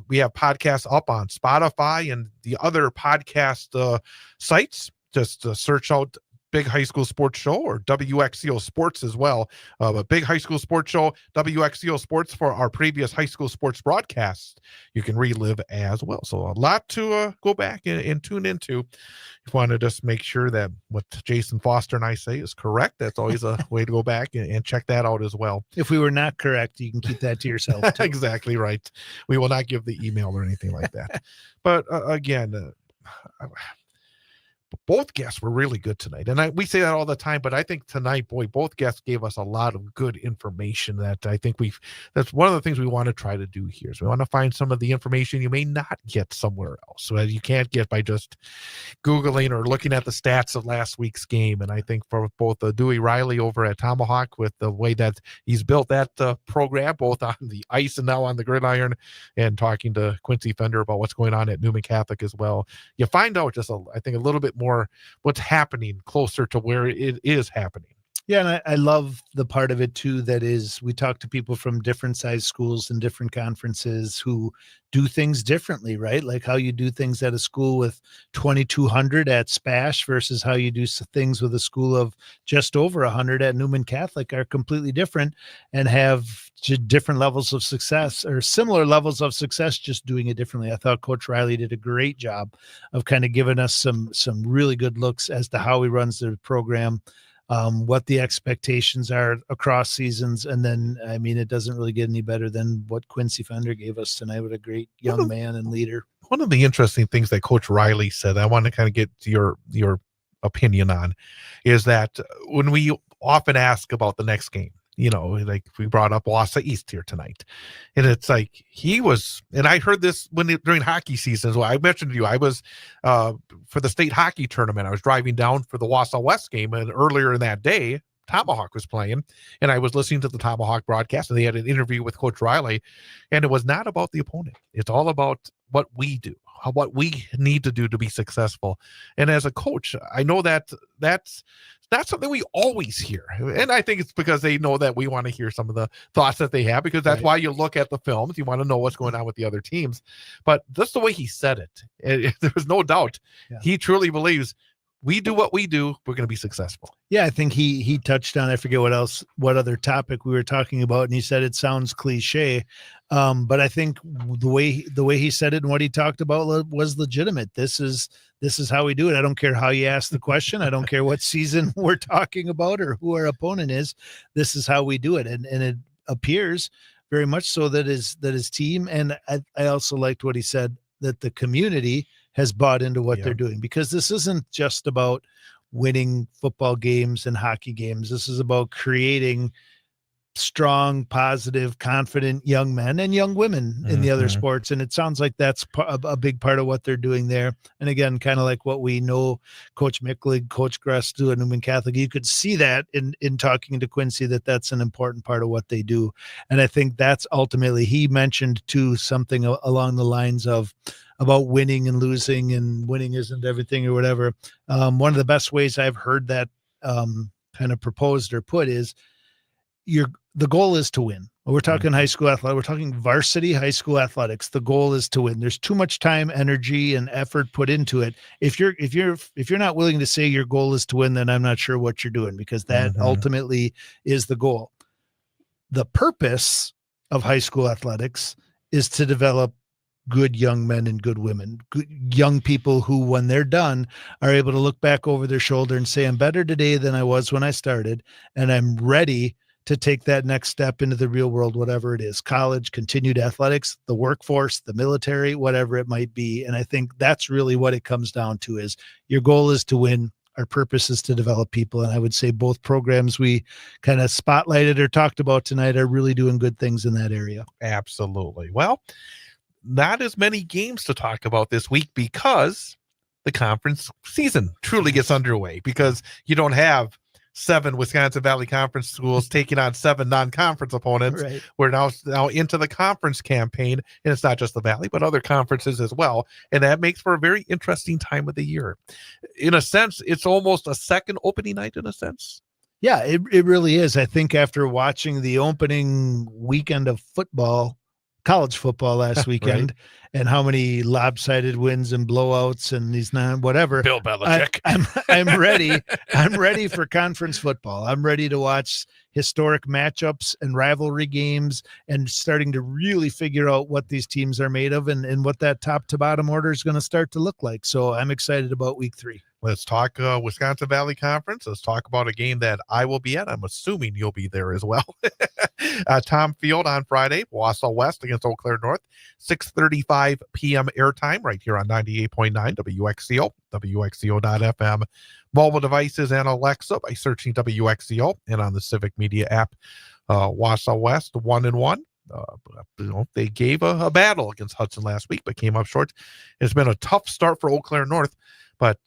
we have podcasts up on Spotify and the other podcast sites. Just search out Big High School Sports Show or WXCO Sports as well. But Big High School Sports Show, WXCO Sports for our previous high school sports broadcasts, you can relive as well. So a lot to go back and tune into. If you want to just make sure that what Jason Foster and I say is correct, that's always a way to go back and check that out as well. If we were not correct, you can keep that to yourself too. Exactly right. We will not give the email or anything like that. But again, both guests were really good tonight. And we say that all the time, but I think tonight, both guests gave us a lot of good information that I think that's one of the things we want to try to do here. So we want to find some of the information you may not get somewhere else, so that you can't get by just Googling or looking at the stats of last week's game. And I think for both Dewey Riley over at Tomahawk, with the way that he's built that program, both on the ice and now on the gridiron, and talking to Quincy Fender about what's going on at Newman Catholic as well, you find out just, I think, a little bit more what's happening closer to where it is happening. Yeah, and I love the part of it too, that is, we talk to people from different size schools and different conferences who do things differently, right? Like how you do things at a school with 2,200 at Spash versus how you do things with a school of just over 100 at Newman Catholic are completely different, and have different levels of success, or similar levels of success, just doing it differently. I thought Coach Riley did a great job of kind of giving us some really good looks as to how he runs the program, what the expectations are across seasons. And then, I mean, it doesn't really get any better than what Quincy Fender gave us tonight. What a great young man and leader. One of the interesting things that Coach Riley said, I want to kind of get your opinion on, is that when we often ask about the next game, like we brought up Wausau East here tonight. And it's like he was, and I heard this during hockey season as well. I mentioned to you, I was for the state hockey tournament. I was driving down for the Wausau West game, and earlier in that day, Tomahawk was playing, and I was listening to the Tomahawk broadcast, and they had an interview with Coach Riley, and it was not about the opponent. It's all about what we do, what we need to do to be successful. And as a coach, I know that that's not something we always hear. And I think it's because they know that we want to hear some of the thoughts that they have, because that's why you look at the films. You want to know what's going on with the other teams. But just the way he said it, there was no doubt. Yeah. He truly believes we do what we do, we're going to be successful. Yeah, I think he touched on, I forget what other topic we were talking about, and he said it sounds cliche, but I think the way he said it and what he talked about was legitimate. This is how we do it. I don't care how you ask the question. I don't care what season we're talking about or who our opponent is. This is how we do it, and it appears very much so that his team, and I also liked what he said, that the community has bought into what they're doing, because this isn't just about winning football games and hockey games. This is about creating strong, positive, confident young men and young women in the other sports. And it sounds like that's a big part of what they're doing there. And again, kind of like what we know Coach Micklig, Coach Gress do at Newman Catholic, you could see that in talking to Quincy, that's an important part of what they do. And I think that's ultimately, he mentioned too, something along the lines of about winning and losing, and winning isn't everything or whatever. One of the best ways I've heard that kind of proposed or put is the goal is to win. We're talking high school athletics. We're talking varsity high school athletics. The goal is to win. There's too much time, energy, and effort put into it. If you're not willing to say your goal is to win, then I'm not sure what you're doing, because that ultimately is the goal. The purpose of high school athletics is to develop good young men and good women, good young people who, when they're done, are able to look back over their shoulder and say, I'm better today than I was when I started, and I'm ready to take that next step into the real world, whatever it is, college, continued athletics, the workforce, the military, whatever it might be. And I think that's really what it comes down to, is your goal is to win. Our purpose is to develop people. And I would say both programs we kind of spotlighted or talked about tonight are really doing good things in that area. Absolutely. Well, not as many games to talk about this week, because the conference season truly gets underway, because you don't have 7 Wisconsin Valley Conference schools taking on 7 non-conference opponents. Right. We're now into the conference campaign, and it's not just the Valley, but other conferences as well. And that makes for a very interesting time of the year. In a sense, it's almost a second opening night in a sense. Yeah, it really is. I think after watching the opening weekend of football, college football last weekend, and how many lopsided wins and blowouts and these whatever. Bill Belichick. I'm ready. I'm ready for conference football. I'm ready to watch historic matchups and rivalry games, and starting to really figure out what these teams are made of, and what that top to bottom order is going to start to look like. So I'm excited about week 3. Let's talk Wisconsin Valley Conference. Let's talk about a game that I will be at. I'm assuming you'll be there as well. Tom Field on Friday, Wausau West against Eau Claire North, 6:35 p.m. airtime right here on 98.9 WXCO, WXCO.FM, mobile devices, and Alexa by searching WXCO, and on the Civic Media app. Wausau West 1-1. They gave a battle against Hudson last week, but came up short. It's been a tough start for Eau Claire North, but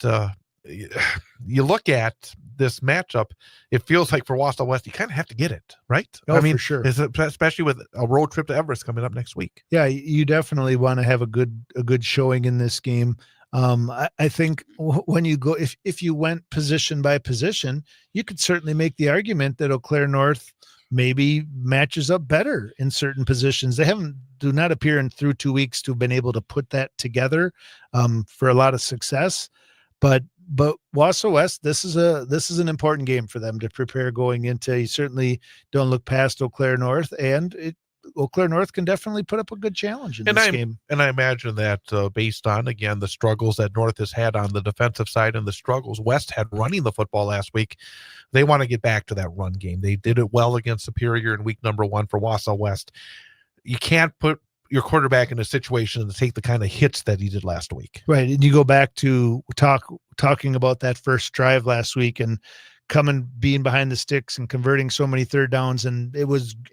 you look at this matchup, it feels like for Wausau West, you kind of have to get it, right? Oh, I mean, for sure. Especially with a road trip to Everest coming up next week. Yeah, you definitely want to have a good showing in this game. I think when you go, if you went position by position, you could certainly make the argument that Eau Claire North maybe matches up better in certain positions. They do not appear through 2 weeks to have been able to put that together for a lot of success. But Wausau West, this is an important game for them to prepare going into. You certainly don't look past Eau Claire North, and Eau Claire North can definitely put up a good challenge in this game. And I imagine that based on, again, the struggles that North has had on the defensive side and the struggles West had running the football last week, they want to get back to that run game. They did it well against Superior in week number 1 for Wausau West. You can't put your quarterback in a situation to take the kind of hits that he did last week. Right. And you go back to talking about that first drive last week, and being behind the sticks and converting so many third downs. And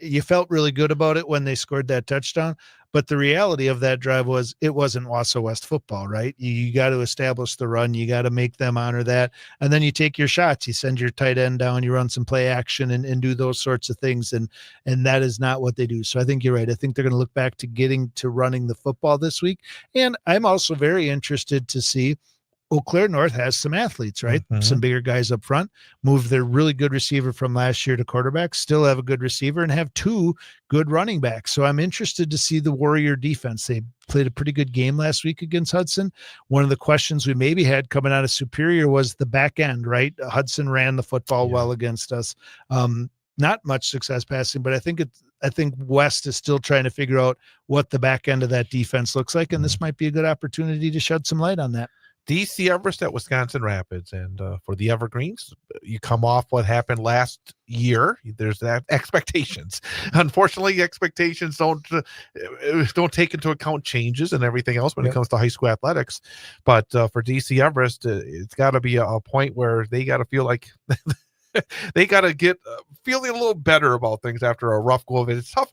you felt really good about it when they scored that touchdown. But the reality of that drive was it wasn't Wausau West football, right? You got to establish the run. You got to make them honor that. And then you take your shots. You send your tight end down, you run some play action and do those sorts of things. And that is not what they do. So I think you're right. I think they're going to look back to getting to running the football this week. And I'm also very interested to see Eau Claire North has some athletes, right? Mhm. Some bigger guys up front, move their really good receiver from last year to quarterback, still have a good receiver, and have 2 good running backs. So I'm interested to see the Warrior defense. They played a pretty good game last week against Hudson. One of the questions we maybe had coming out of Superior was the back end, right? Hudson ran the football well against us. Not much success passing, but I think West is still trying to figure out what the back end of that defense looks like, and this might be a good opportunity to shed some light on that. DC Everest at Wisconsin Rapids, and for the Evergreens, you come off what happened last year. There's that expectations. Unfortunately, expectations don't take into account changes and everything else when it comes to high school athletics. But for DC Everest, it's got to be a point where they got to feel like they got to get feeling a little better about things after a rough go of it. It's tough.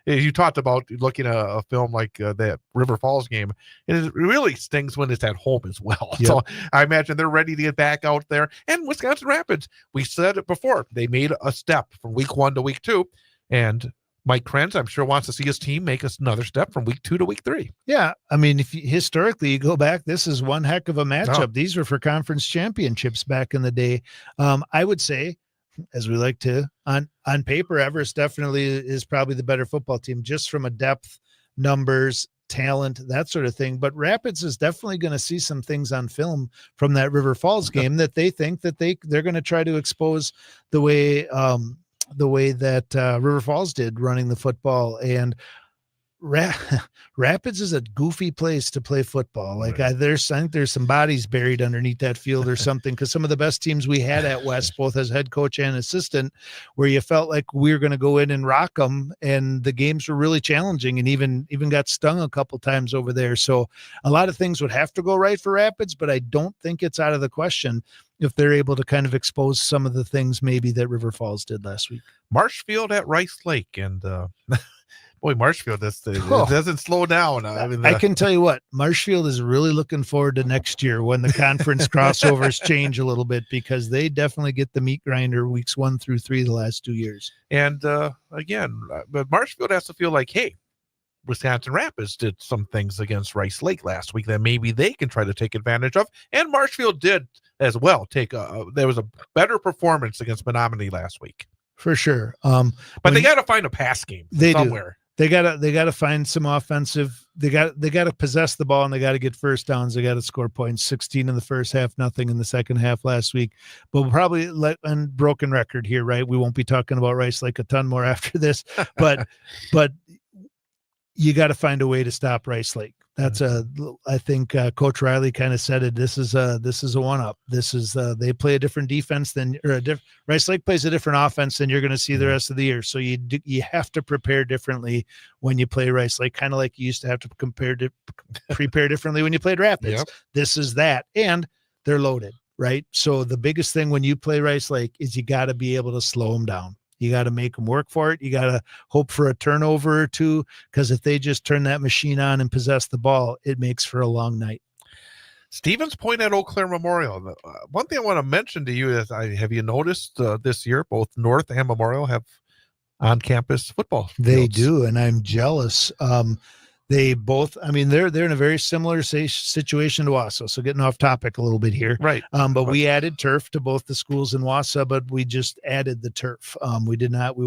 You talked about looking at a film like that River Falls game, and it really stings when it's at home as well. Yep. So I imagine they're ready to get back out there. And Wisconsin Rapids, we said it before, they made a step from week 1 to week 2, and Mike Krenz, I'm sure, wants to see his team make us another step from week 2 to week 3. Yeah, I mean, if historically you go back, this is one heck of a matchup. These were for conference championships back in the day. I would say, as we like to, on paper, Everest definitely is probably the better football team, just from a depth, numbers, talent, that sort of thing. But Rapids is definitely going to see some things on film from that River Falls game that they think that they're going to try to expose the way that River Falls did running the football. And Rapids is a goofy place to play football. Like I think there's some bodies buried underneath that field or something, because some of the best teams we had at West, both as head coach and assistant, where you felt like we were going to go in and rock them, and the games were really challenging, and even got stung a couple times over there. So a lot of things would have to go right for Rapids, but I don't think it's out of the question if they're able to kind of expose some of the things maybe that River Falls did last week. Marshfield at Rice Lake, and boy, Marshfield, it doesn't slow down. I can tell you what, Marshfield is really looking forward to next year when the conference crossovers change a little bit, because they definitely get the meat grinder weeks 1 through 3 the last 2 years. And again, but Marshfield has to feel like, hey, Wisconsin Rapids did some things against Rice Lake last week that maybe they can try to take advantage of. And Marshfield did as well. There was a better performance against Menominee last week. For sure. But they got to find a pass game somewhere. They gotta find some offensive. They gotta possess the ball, and they gotta get first downs. They gotta score points. 16 in the first half, nothing in the second half last week. But we'll probably and broken record here, right? We won't be talking about Rice Lake a ton more after this, but you got to find a way to stop Rice Lake. That's I think Coach Riley kind of said it. This is a one-up. This is they play a different defense Rice Lake plays a different offense than you're going to see the rest of the year. So you have to prepare differently when you play Rice Lake, kind of like you used to have to prepare differently when you played Rapids. Yep. This is that, and they're loaded, right? So the biggest thing when you play Rice Lake is you got to be able to slow them down. You got to make them work for it. You got to hope for a turnover or two, because if they just turn that machine on and possess the ball, it makes for a long night. Stevens Point at Eau Claire Memorial. One thing I want to mention to you is, have you noticed this year both North and Memorial have on-campus football fields? They do, and I'm jealous. They both, I mean, they're in a very similar situation to Wausau. So getting off topic a little bit here. Right. But we added turf to both the schools in Wausau, but we just added the turf. We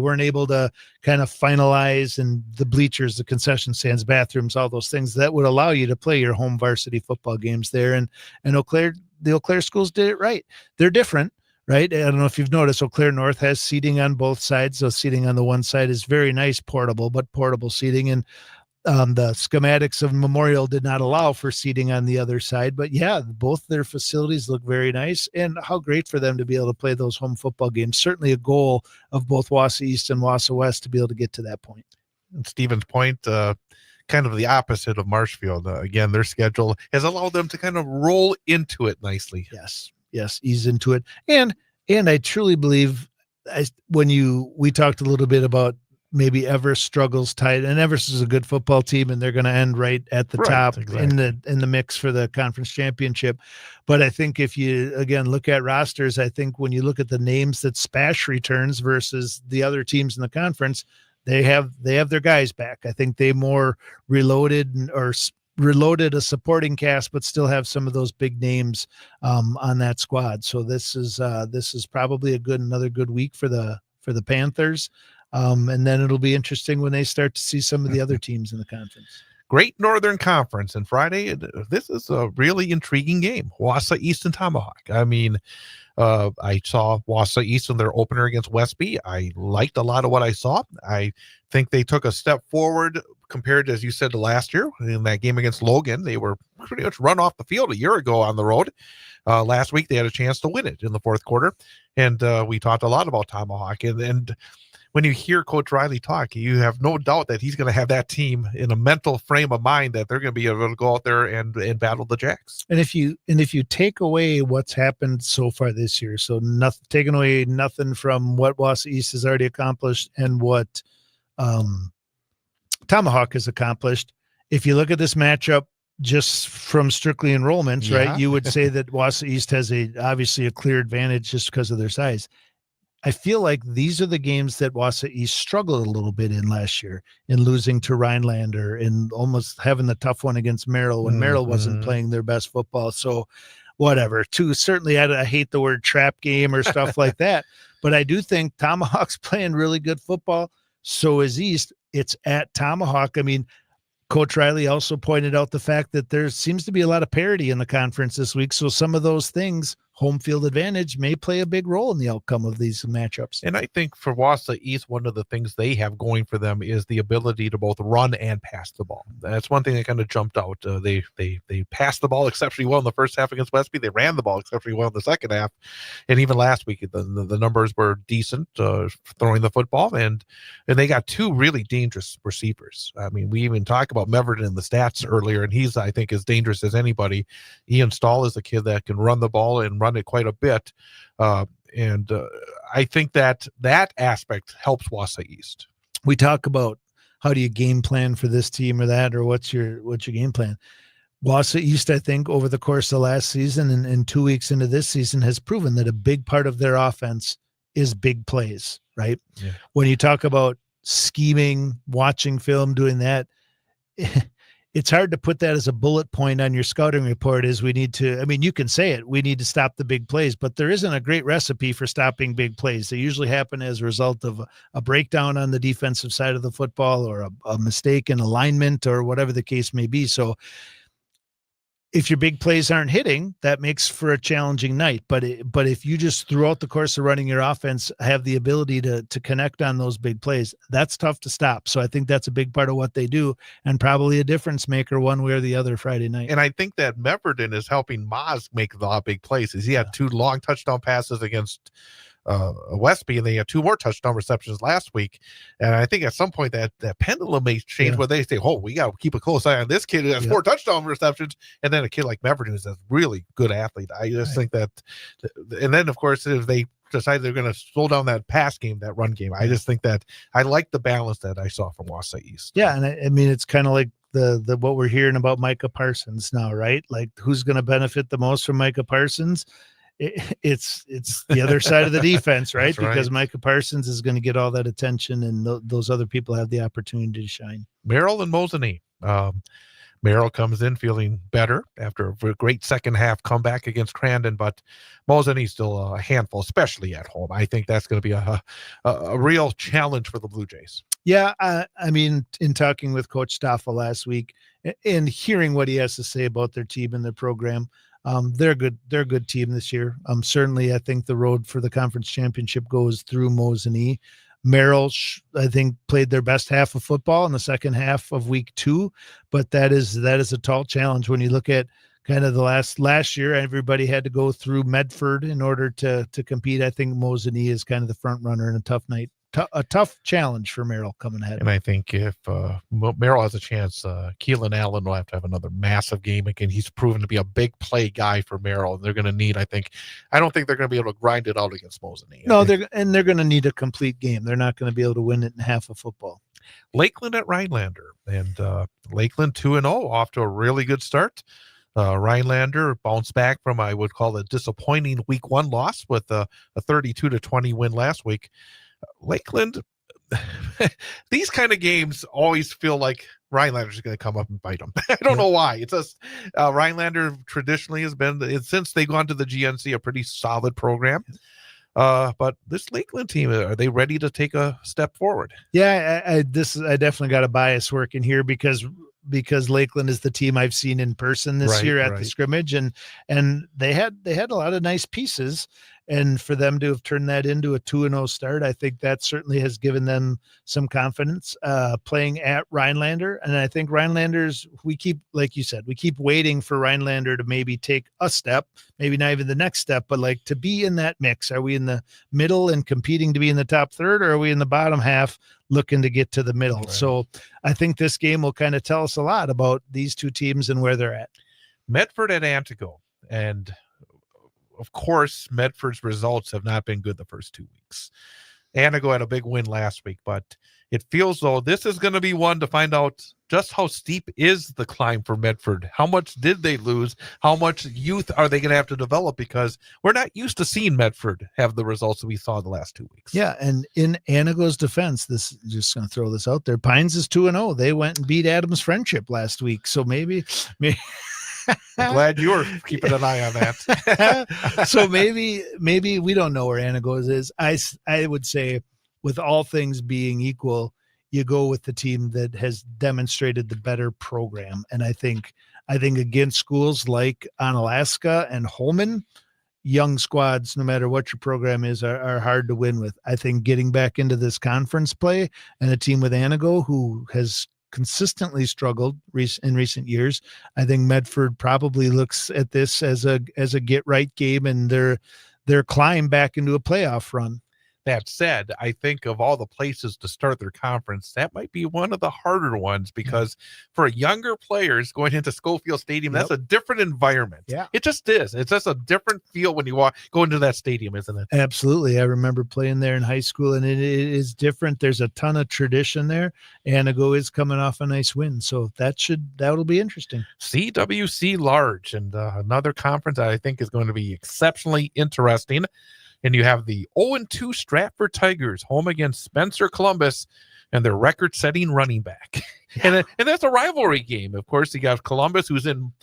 weren't able to kind of finalize and the bleachers, the concession stands, bathrooms, all those things that would allow you to play your home varsity football games there. And the Eau Claire schools did it right. They're different. Right. I don't know if you've noticed, Eau Claire North has seating on both sides. So seating on the one side is very nice, portable seating. And the schematics of Memorial did not allow for seating on the other side, but yeah, both their facilities look very nice, and how great for them to be able to play those home football games. Certainly a goal of both Wausau East and Wausau West to be able to get to that point. And Stevens Point, kind of the opposite of Marshfield. Again, their schedule has allowed them to kind of roll into it nicely. Yes, ease into it. And And I truly believe we talked a little bit about maybe Everest struggles tight, and Everest is a good football team, and they're going to end right at the top in the mix for the conference championship. But I think if you again look at rosters, I think when you look at the names that Spash returns versus the other teams in the conference, they have their guys back. I think they more reloaded a supporting cast, but still have some of those big names on that squad. So this is probably another good week for the Panthers. And then it'll be interesting when they start to see some of the other teams in the conference. Great Northern Conference. And Friday, this is a really intriguing game. Wausau East and Tomahawk. I mean, I saw Wausau East in their opener against Westby. I liked a lot of what I saw. I think they took a step forward compared, as you said, to last year in that game against Logan. They were pretty much run off the field a year ago on the road. Last week, they had a chance to win it in the fourth quarter. And we talked a lot about Tomahawk. And when you hear Coach Riley talk, you have no doubt that he's going to have that team in a mental frame of mind that they're going to be able to go out there and battle the Jacks. And if you take away what's happened so far this year, so taking away nothing from what Wausau East has already accomplished and what Tomahawk has accomplished, if you look at this matchup just from strictly enrollments, right, you would say that Wausau East has obviously a clear advantage just because of their size. I feel like these are the games that Wausau East struggled a little bit in last year, in losing to Rhinelander and almost having the tough one against Merrill when Merrill wasn't playing their best football. So whatever. Certainly I hate the word trap game or stuff like that, but I do think Tomahawk's playing really good football. So is East. It's at Tomahawk. I mean, Coach Riley also pointed out the fact that there seems to be a lot of parity in the conference this week. So some of those things, home field advantage, may play a big role in the outcome of these matchups. And I think for Wausau East, one of the things they have going for them is the ability to both run and pass the ball. That's one thing that kind of jumped out. They passed the ball exceptionally well in the first half against Westby. They ran the ball exceptionally well in the second half. And even last week, the numbers were decent throwing the football. And they got two really dangerous receivers. I mean, we even talked about Meverton in the stats earlier, and he's, I think, as dangerous as anybody. Ian Stahl is a kid that can run the ball and run it quite a bit. And I think that aspect helps Wausau East. We talk about how do you game plan for this team or that, or what's your game plan? Wausau East, I think, over the course of last season and 2 weeks into this season has proven that a big part of their offense is big plays, right? Yeah. When you talk about scheming, watching film, doing that, it's hard to put that as a bullet point on your scouting report you can say it, we need to stop the big plays, but there isn't a great recipe for stopping big plays. They usually happen as a result of a breakdown on the defensive side of the football or a mistake in alignment or whatever the case may be. So if your big plays aren't hitting, that makes for a challenging night. But if you just throughout the course of running your offense have the ability to connect on those big plays, that's tough to stop. So I think that's a big part of what they do, and probably a difference maker one way or the other Friday night. And I think that Meverton is helping Moz make a lot of big plays. He had two long touchdown passes against Westby, and they had two more touchdown receptions last week. And I think at some point that pendulum may change where they say, we got to keep a close eye on this kid who has 4 touchdown receptions, and then a kid like Meverton is a really good athlete. I just think that, and then of course if they decide they're going to slow down that pass game, that run game, I just think that I like the balance that I saw from Wausau East. Yeah, and I mean it's kind of like the what we're hearing about Micah Parsons now, right? Like, who's going to benefit the most from Micah Parsons? It's the other side of the defense, right? Because Micah Parsons is going to get all that attention, and those other people have the opportunity to shine. Merrill and Mosinee. Merrill comes in feeling better after a great second half comeback against Crandon, but Mosinee still a handful, especially at home. I think that's going to be a real challenge for the Blue Jays. Yeah, I mean, in talking with Coach Staffa last week and hearing what he has to say about their team and their program, they're good. They're a good team this year. Certainly, I think the road for the conference championship goes through Mosinee. Merrill, I think, played their best half of football in the second half of week 2, but that is a tall challenge when you look at kind of the last year. Everybody had to go through Medford in order to compete. I think Mosinee is kind of the front runner in a tough a tough challenge for Merrill coming ahead. And I think if Merrill has a chance, Keelan Allen will have to have another massive game again. He's proven to be a big play guy for Merrill. And they're going to need, I don't think they're going to be able to grind it out against Mosinee. No, they're going to need a complete game. They're not going to be able to win it in half of football. Lakeland at Rhinelander, and Lakeland 2-0, off to a really good start. Rhinelander bounced back from, I would call it, disappointing week 1 loss with a 32-20 win last week. Lakeland, these kind of games always feel like Rhinelander's going to come up and bite them. I don't know why. It's just Rhinelander traditionally has been, since they gone to the GNC, a pretty solid program. But this Lakeland team, are they ready to take a step forward? Yeah, I definitely got a bias working here because Lakeland is the team I've seen in person this year at the scrimmage, and they had a lot of nice pieces, and for them to have turned that into a 2-0 start, I think that certainly has given them some confidence playing at Rhinelander. And I think Rhinelanders, we keep, like you said, we keep waiting for Rhinelander to maybe take a step, maybe not even the next step, but like to be in that mix. Are we in the middle and competing to be in the top third, or are we in the bottom half looking to get to the middle? Right. So I think this game will kind of tell us a lot about these two teams and where they're at. Medford at Antigo. And of course, Medford's results have not been good the first 2 weeks. Antigo had a big win last week, but it feels though this is going to be one to find out just how steep is the climb for Medford. How much did they lose? How much youth are they going to have to develop? Because we're not used to seeing Medford have the results that we saw the last 2 weeks. Yeah, and in Antigo's defense, this just going to throw this out there. Pines is 2-0. They went and beat Adams Friendship last week, so maybe I'm glad you were keeping an eye on that. So maybe we don't know where Antigo's is. I would say, with all things being equal, you go with the team that has demonstrated the better program. And I think against schools like Onalaska and Holman, young squads, no matter what your program is, are hard to win with. I think getting back into this conference play and a team with Antigo who has consistently struggled in recent years, I think Medford probably looks at this as a get right game and their climb back into a playoff run. That said, I think of all the places to start their conference, that might be one of the harder ones because for younger players going into Schofield Stadium, that's a different environment. Yeah, it just is. It's just a different feel when you go into that stadium, isn't it? Absolutely. I remember playing there in high school, and it is different. There's a ton of tradition there. Antigo is coming off a nice win, so that'll be interesting. CWC Large, and another conference that I think is going to be exceptionally interesting. And you have the 0-2 Stratford Tigers home against Spencer Columbus and their record-setting running back. And that's a rivalry game. Of course, you got Columbus, who's in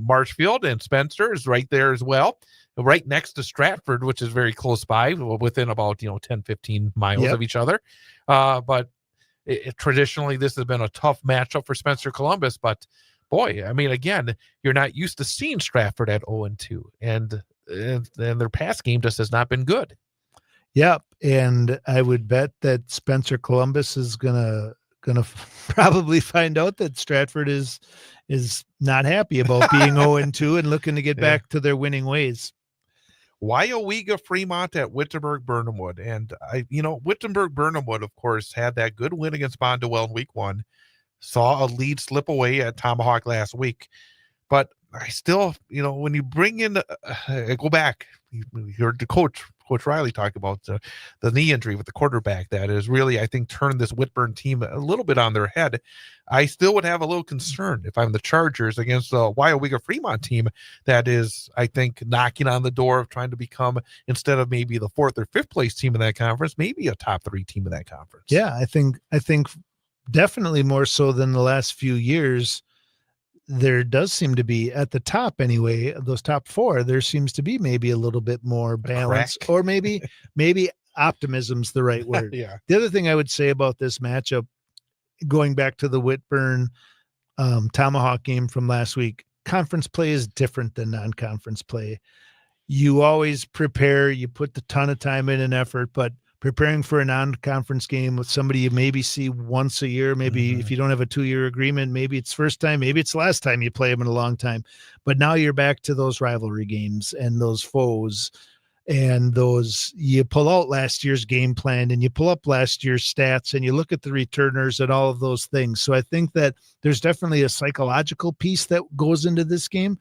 Marshfield, and Spencer is right there as well, right next to Stratford, which is very close by, within about 10, 15 miles of each other. But traditionally, this has been a tough matchup for Spencer Columbus. But boy, I mean, again, you're not used to seeing Stratford at 0-2, and their pass game just has not been good. Yep, and I would bet that Spencer Columbus is gonna probably find out that Stratford is not happy about being 0-2 and looking to get back to their winning ways. Wyowega Fremont at Wittenberg Burnhamwood, and Wittenberg Burnhamwood, of course, had that good win against Bondwell in week 1. Saw a lead slip away at Tomahawk last week, but I still, when you bring in, go back, you heard the Coach Riley talk about the knee injury with the quarterback that has really, I think, turned this Whitburn team a little bit on their head. I still would have a little concern if I'm the Chargers against the Wyowega Fremont team that is, I think, knocking on the door of trying to become, instead of maybe the 4th or 5th place team in that conference, maybe a top 3 team in that conference. Yeah, I think definitely more so than the last few years. There does seem to be, at the top anyway, those top 4, there seems to be maybe a little bit more balance, or maybe optimism's the right word. Yeah. The other thing I would say about this matchup, going back to the Whitburn Tomahawk game from last week, conference play is different than non-conference play. You always prepare, you put the ton of time in and effort, but preparing for a non-conference game with somebody you maybe see once a year, maybe if you don't have a 2-year agreement, maybe it's first time, maybe it's last time you play them in a long time, but now you're back to those rivalry games and those foes. and those, you pull out last year's game plan and you pull up last year's stats and you look at the returners and all of those things. So I think that there's definitely a psychological piece that goes into this game.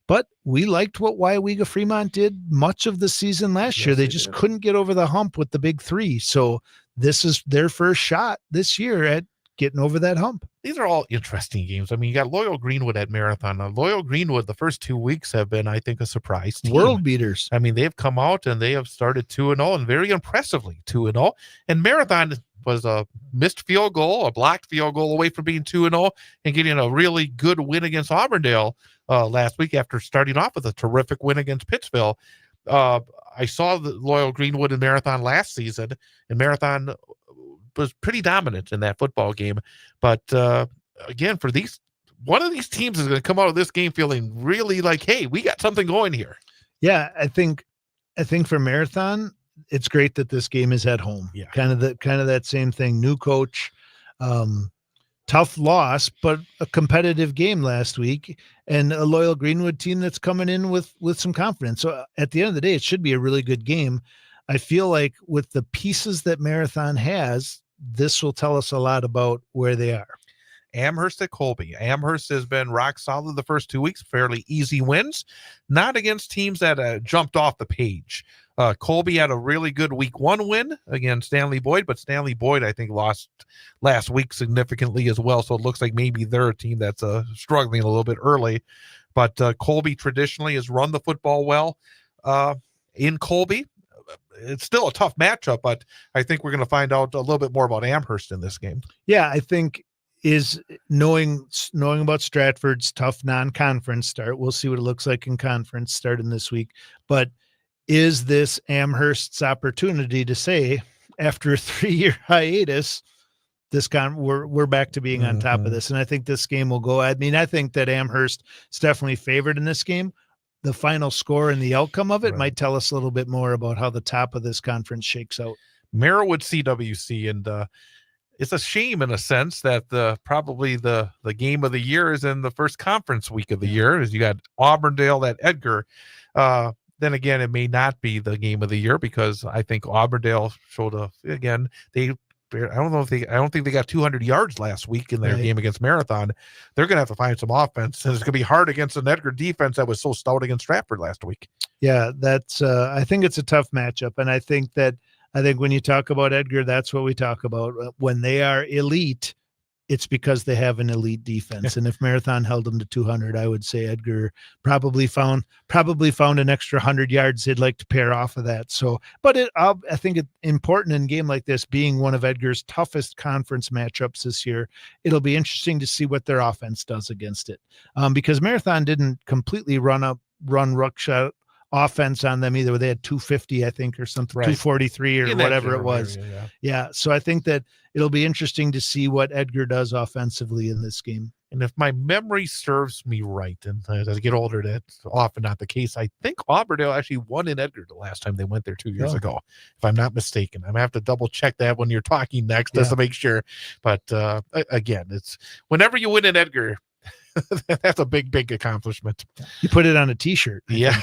But we liked what Waiwega Fremont did much of the season last year. They just couldn't get over the hump with the big three. So this is their first shot this year at getting over that hump. These are all interesting games. I mean, you got Loyal Greenwood at Marathon. Now, Loyal Greenwood, the first 2 weeks have been, I think, a surprise team. World beaters. I mean, they've come out and they have started 2-0 and very impressively 2-0. And Marathon was a missed field goal, a blocked field goal away from being 2-0 and getting a really good win against Auburndale last week after starting off with a terrific win against Pittsville. I saw the Loyal Greenwood in Marathon last season, and Marathon was pretty dominant in that football game. But again, for one of these teams is going to come out of this game feeling really like, hey, we got something going here. Yeah, I think for Marathon, it's great that this game is at home. Yeah. Kind of that same thing. New coach, tough loss, but a competitive game last week, and a Loyal Greenwood team that's coming in with some confidence. So at the end of the day, it should be a really good game. I feel like with the pieces that Marathon has, this will tell us a lot about where they are. Amherst at Colby. Amherst has been rock solid the first 2 weeks, fairly easy wins, not against teams that jumped off the page. Colby had a really good week 1 win against Stanley Boyd, but Stanley Boyd, I think, lost last week significantly as well. So it looks like maybe they're a team that's struggling a little bit early. But Colby traditionally has run the football well in Colby. It's still a tough matchup, but I think we're going to find out a little bit more about Amherst in this game. Yeah, I think is knowing about Stratford's tough non-conference start. We'll see what it looks like in conference starting this week. But is this Amherst's opportunity to say, after a 3-year hiatus, we're back to being on top of this? And I think this game will go. I mean, I think that Amherst is definitely favored in this game. The final score and the outcome of it might tell us a little bit more about how the top of this conference shakes out. Merriwood CWC, and it's a shame in a sense that probably the game of the year is in the first conference week of the year, as you got Auburndale at Edgar. Then again, it may not be the game of the year because I think Auburndale showed I don't think they got 200 yards last week in their game against Marathon. They're going to have to find some offense, and it's going to be hard against an Edgar defense that was so stout against Stratford last week. Yeah, that's I think it's a tough matchup, and I think when you talk about Edgar, that's what we talk about. When they are elite, it's because they have an elite defense. And if Marathon held them to 200, I would say Edgar probably found an extra 100 yards they'd like to pair off of that. So, but I think it's important in a game like this, being one of Edgar's toughest conference matchups this year. It'll be interesting to see what their offense does against it, because Marathon didn't completely run ruckshot offense on them either. They had 250, I think, or something, 243 or whatever it was. Yeah. So I think that it'll be interesting to see what Edgar does offensively in this game. And if my memory serves me right, and as I get older, that's often not the case, I think Auburndale actually won in Edgar the last time they went there 2 years ago, if I'm not mistaken. I'm going to have to double check that when you're talking next just to make sure. But again, it's whenever you win in Edgar, that's a big accomplishment. You put it on a t-shirt. Yeah.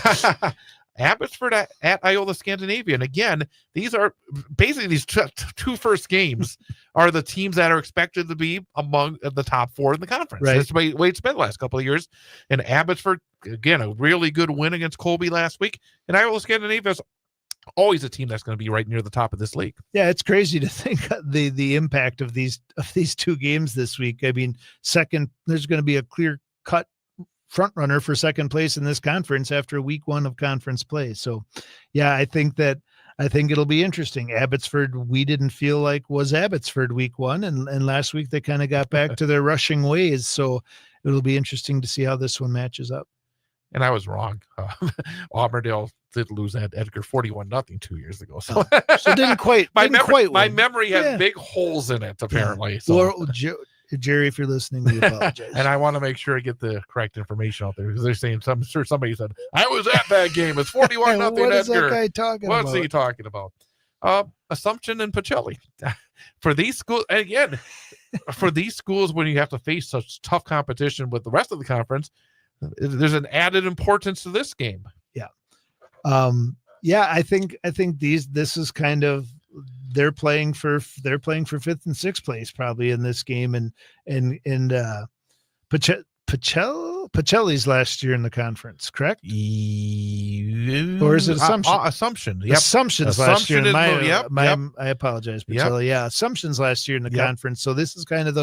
Abbotsford at Iola Scandinavia. And again, these are basically these two first games are the teams that are expected to be among the top 4 in the conference. Right. That's the way it's been the last couple of years. And Abbotsford, again, a really good win against Colby last week. And Iola Scandinavia is always a team that's going to be right near the top of this league. Yeah, it's crazy to think the impact of these 2 games this week. I mean, there's going to be a clear cut front runner for second place in this conference after week 1 of conference play. So yeah, I think it'll be interesting. Abbotsford, we didn't feel like was Abbotsford week 1, and last week they kind of got back to their rushing ways. So it'll be interesting to see how this one matches up. And I was wrong. Auburndale did lose at Edgar 41-0 2 years ago. So, so didn't quite. My win. memory has big holes in it, apparently. Yeah. So. Or, Jerry, if you're listening, we apologize. And I want to make sure I get the correct information out there, because they're saying I'm sure somebody said I was at that game. It's 41-0 What is Edgar. that guy talking about? What's he talking about? Assumption and Pacelli. For these schools, again, when you have to face such tough competition with the rest of the conference, there's an added importance to this game. Yeah. Yeah, I think this is kind of they're playing for fifth and sixth place probably in this game, and Pacelli's last year in the conference, correct? Or is it Assumption? Assumption. Yep. Assumption's last year. Assumption I apologize, Pacelli. Yeah, Assumption's last year in the conference. So this is kind of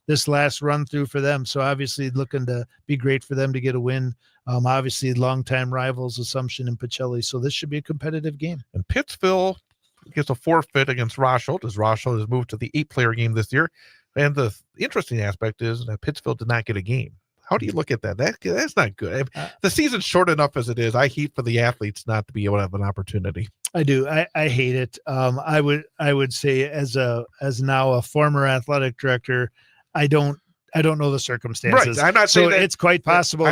this last run through for them. So obviously looking to be great for them to get a win. Obviously longtime rivals Assumption and Pacelli. So this should be a competitive game. And Pittsville gets a forfeit against Rosholt, as Rosholt has moved to the 8-player game this year. And the interesting aspect is that Pittsville did not get a game. How do you look at that? That's not good. The season's short enough as it is. I hate for the athletes not to be able to have an opportunity. I do. I hate it. I would say as now a former athletic director, I don't know the circumstances. Right. I'm not saying that, it's quite possible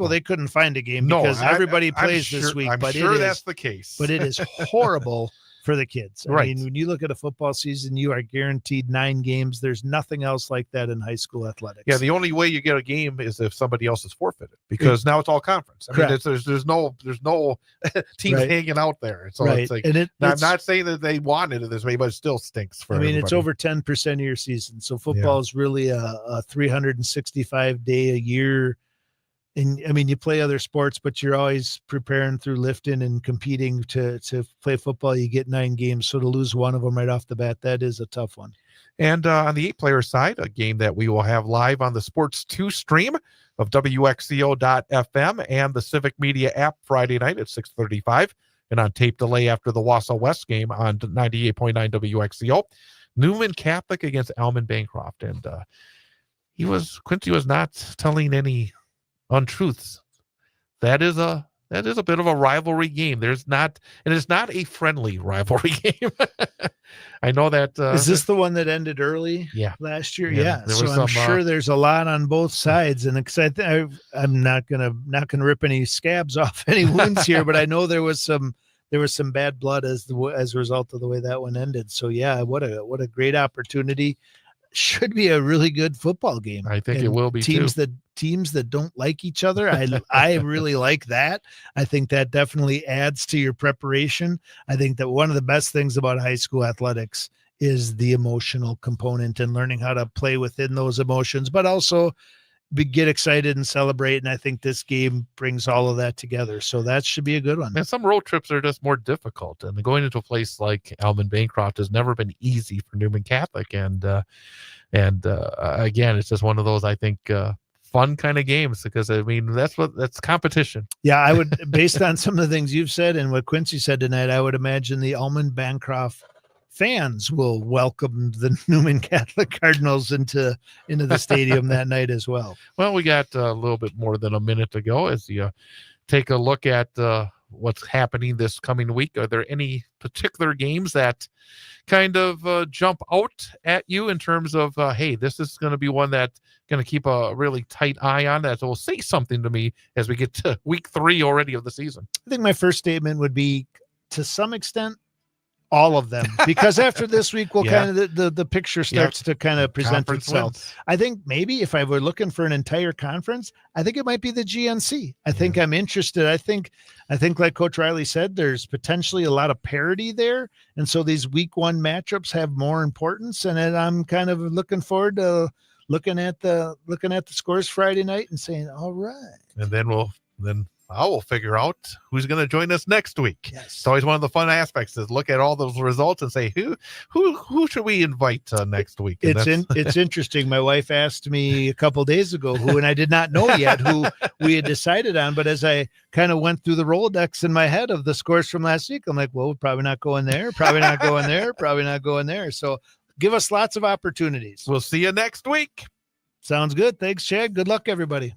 they couldn't find a game because everybody plays this week. I'm sure that's the case. But it is horrible for the kids. I Right. mean, when you look at a football season, you are guaranteed 9 games. There's nothing else like that in high school athletics. Yeah, the only way you get a game is if somebody else is forfeited, because now it's all conference. I mean, there's no teams hanging out there. So it's like, and I'm not saying that they wanted it this way, but it still stinks for everybody. It's over 10% of your season. So football is really a 365 day a year. And I mean, you play other sports, but you're always preparing through lifting and competing to play football. You get 9 games. So to lose one of them right off the bat, that is a tough one. And on the 8-player side, a game that we will have live on the Sports 2 stream of WXCO.FM and the Civic Media app Friday night at 6:35, and on tape delay after the Wausau West game on 98.9 WXCO. Newman Catholic against Alman Bancroft. And Quincy was not telling any untruths. That is a bit of a rivalry game. It's not a friendly rivalry game. I know that. Is this the one that ended early? Yeah. Last year. Yeah. There So was I'm sure there's a lot on both sides, and I'm not gonna rip any scabs off any wounds here, but I know there was some bad blood as a result of the way that one ended. So yeah, what a great opportunity. Should be a really good football game. I think it will be teams that don't like each other. I really like that. I think that definitely adds to your preparation. I think that one of the best things about high school athletics is the emotional component and learning how to play within those emotions, but also get excited and celebrate. And I think this game brings all of that together. So that should be a good one. And some road trips are just more difficult. And going into a place like Alman Bancroft has never been easy for Newman Catholic. And again, it's just one of those, I think, fun kind of games, because I mean, that's competition. Yeah, I would, based on some of the things you've said and what Quincy said tonight, I would imagine the Alman Bancroft fans will welcome the Newman Catholic Cardinals into the stadium that night as well. Well, we got a little bit more than a minute to go as you take a look at what's happening this coming week. Are there any particular games that kind of jump out at you in terms of, hey, this is going to be one that's going to keep a really tight eye on, that will say something to me as we get to week 3 already of the season? I think my first statement would be, to some extent, all of them, because after this week, we'll kind of the picture starts to kind of present Conference itself. wins. I think maybe if I were looking for an entire conference, I think it might be the GNC. I think I'm interested. I think like Coach Riley said, there's potentially a lot of parity there, and so these week 1 matchups have more importance. And then I'm kind of looking forward to looking at the scores Friday night and saying, all right. And then I will figure out who's going to join us next week. Yes. It's always one of the fun aspects, is look at all those results and say, who should we invite next week? And it's interesting. My wife asked me a couple days ago who, and I did not know yet who we had decided on. But as I kind of went through the Rolodex in my head of the scores from last week, I'm like, well, we're probably not going there. Probably not going there. Probably not going there. So give us lots of opportunities. We'll see you next week. Sounds good. Thanks, Chad. Good luck, everybody.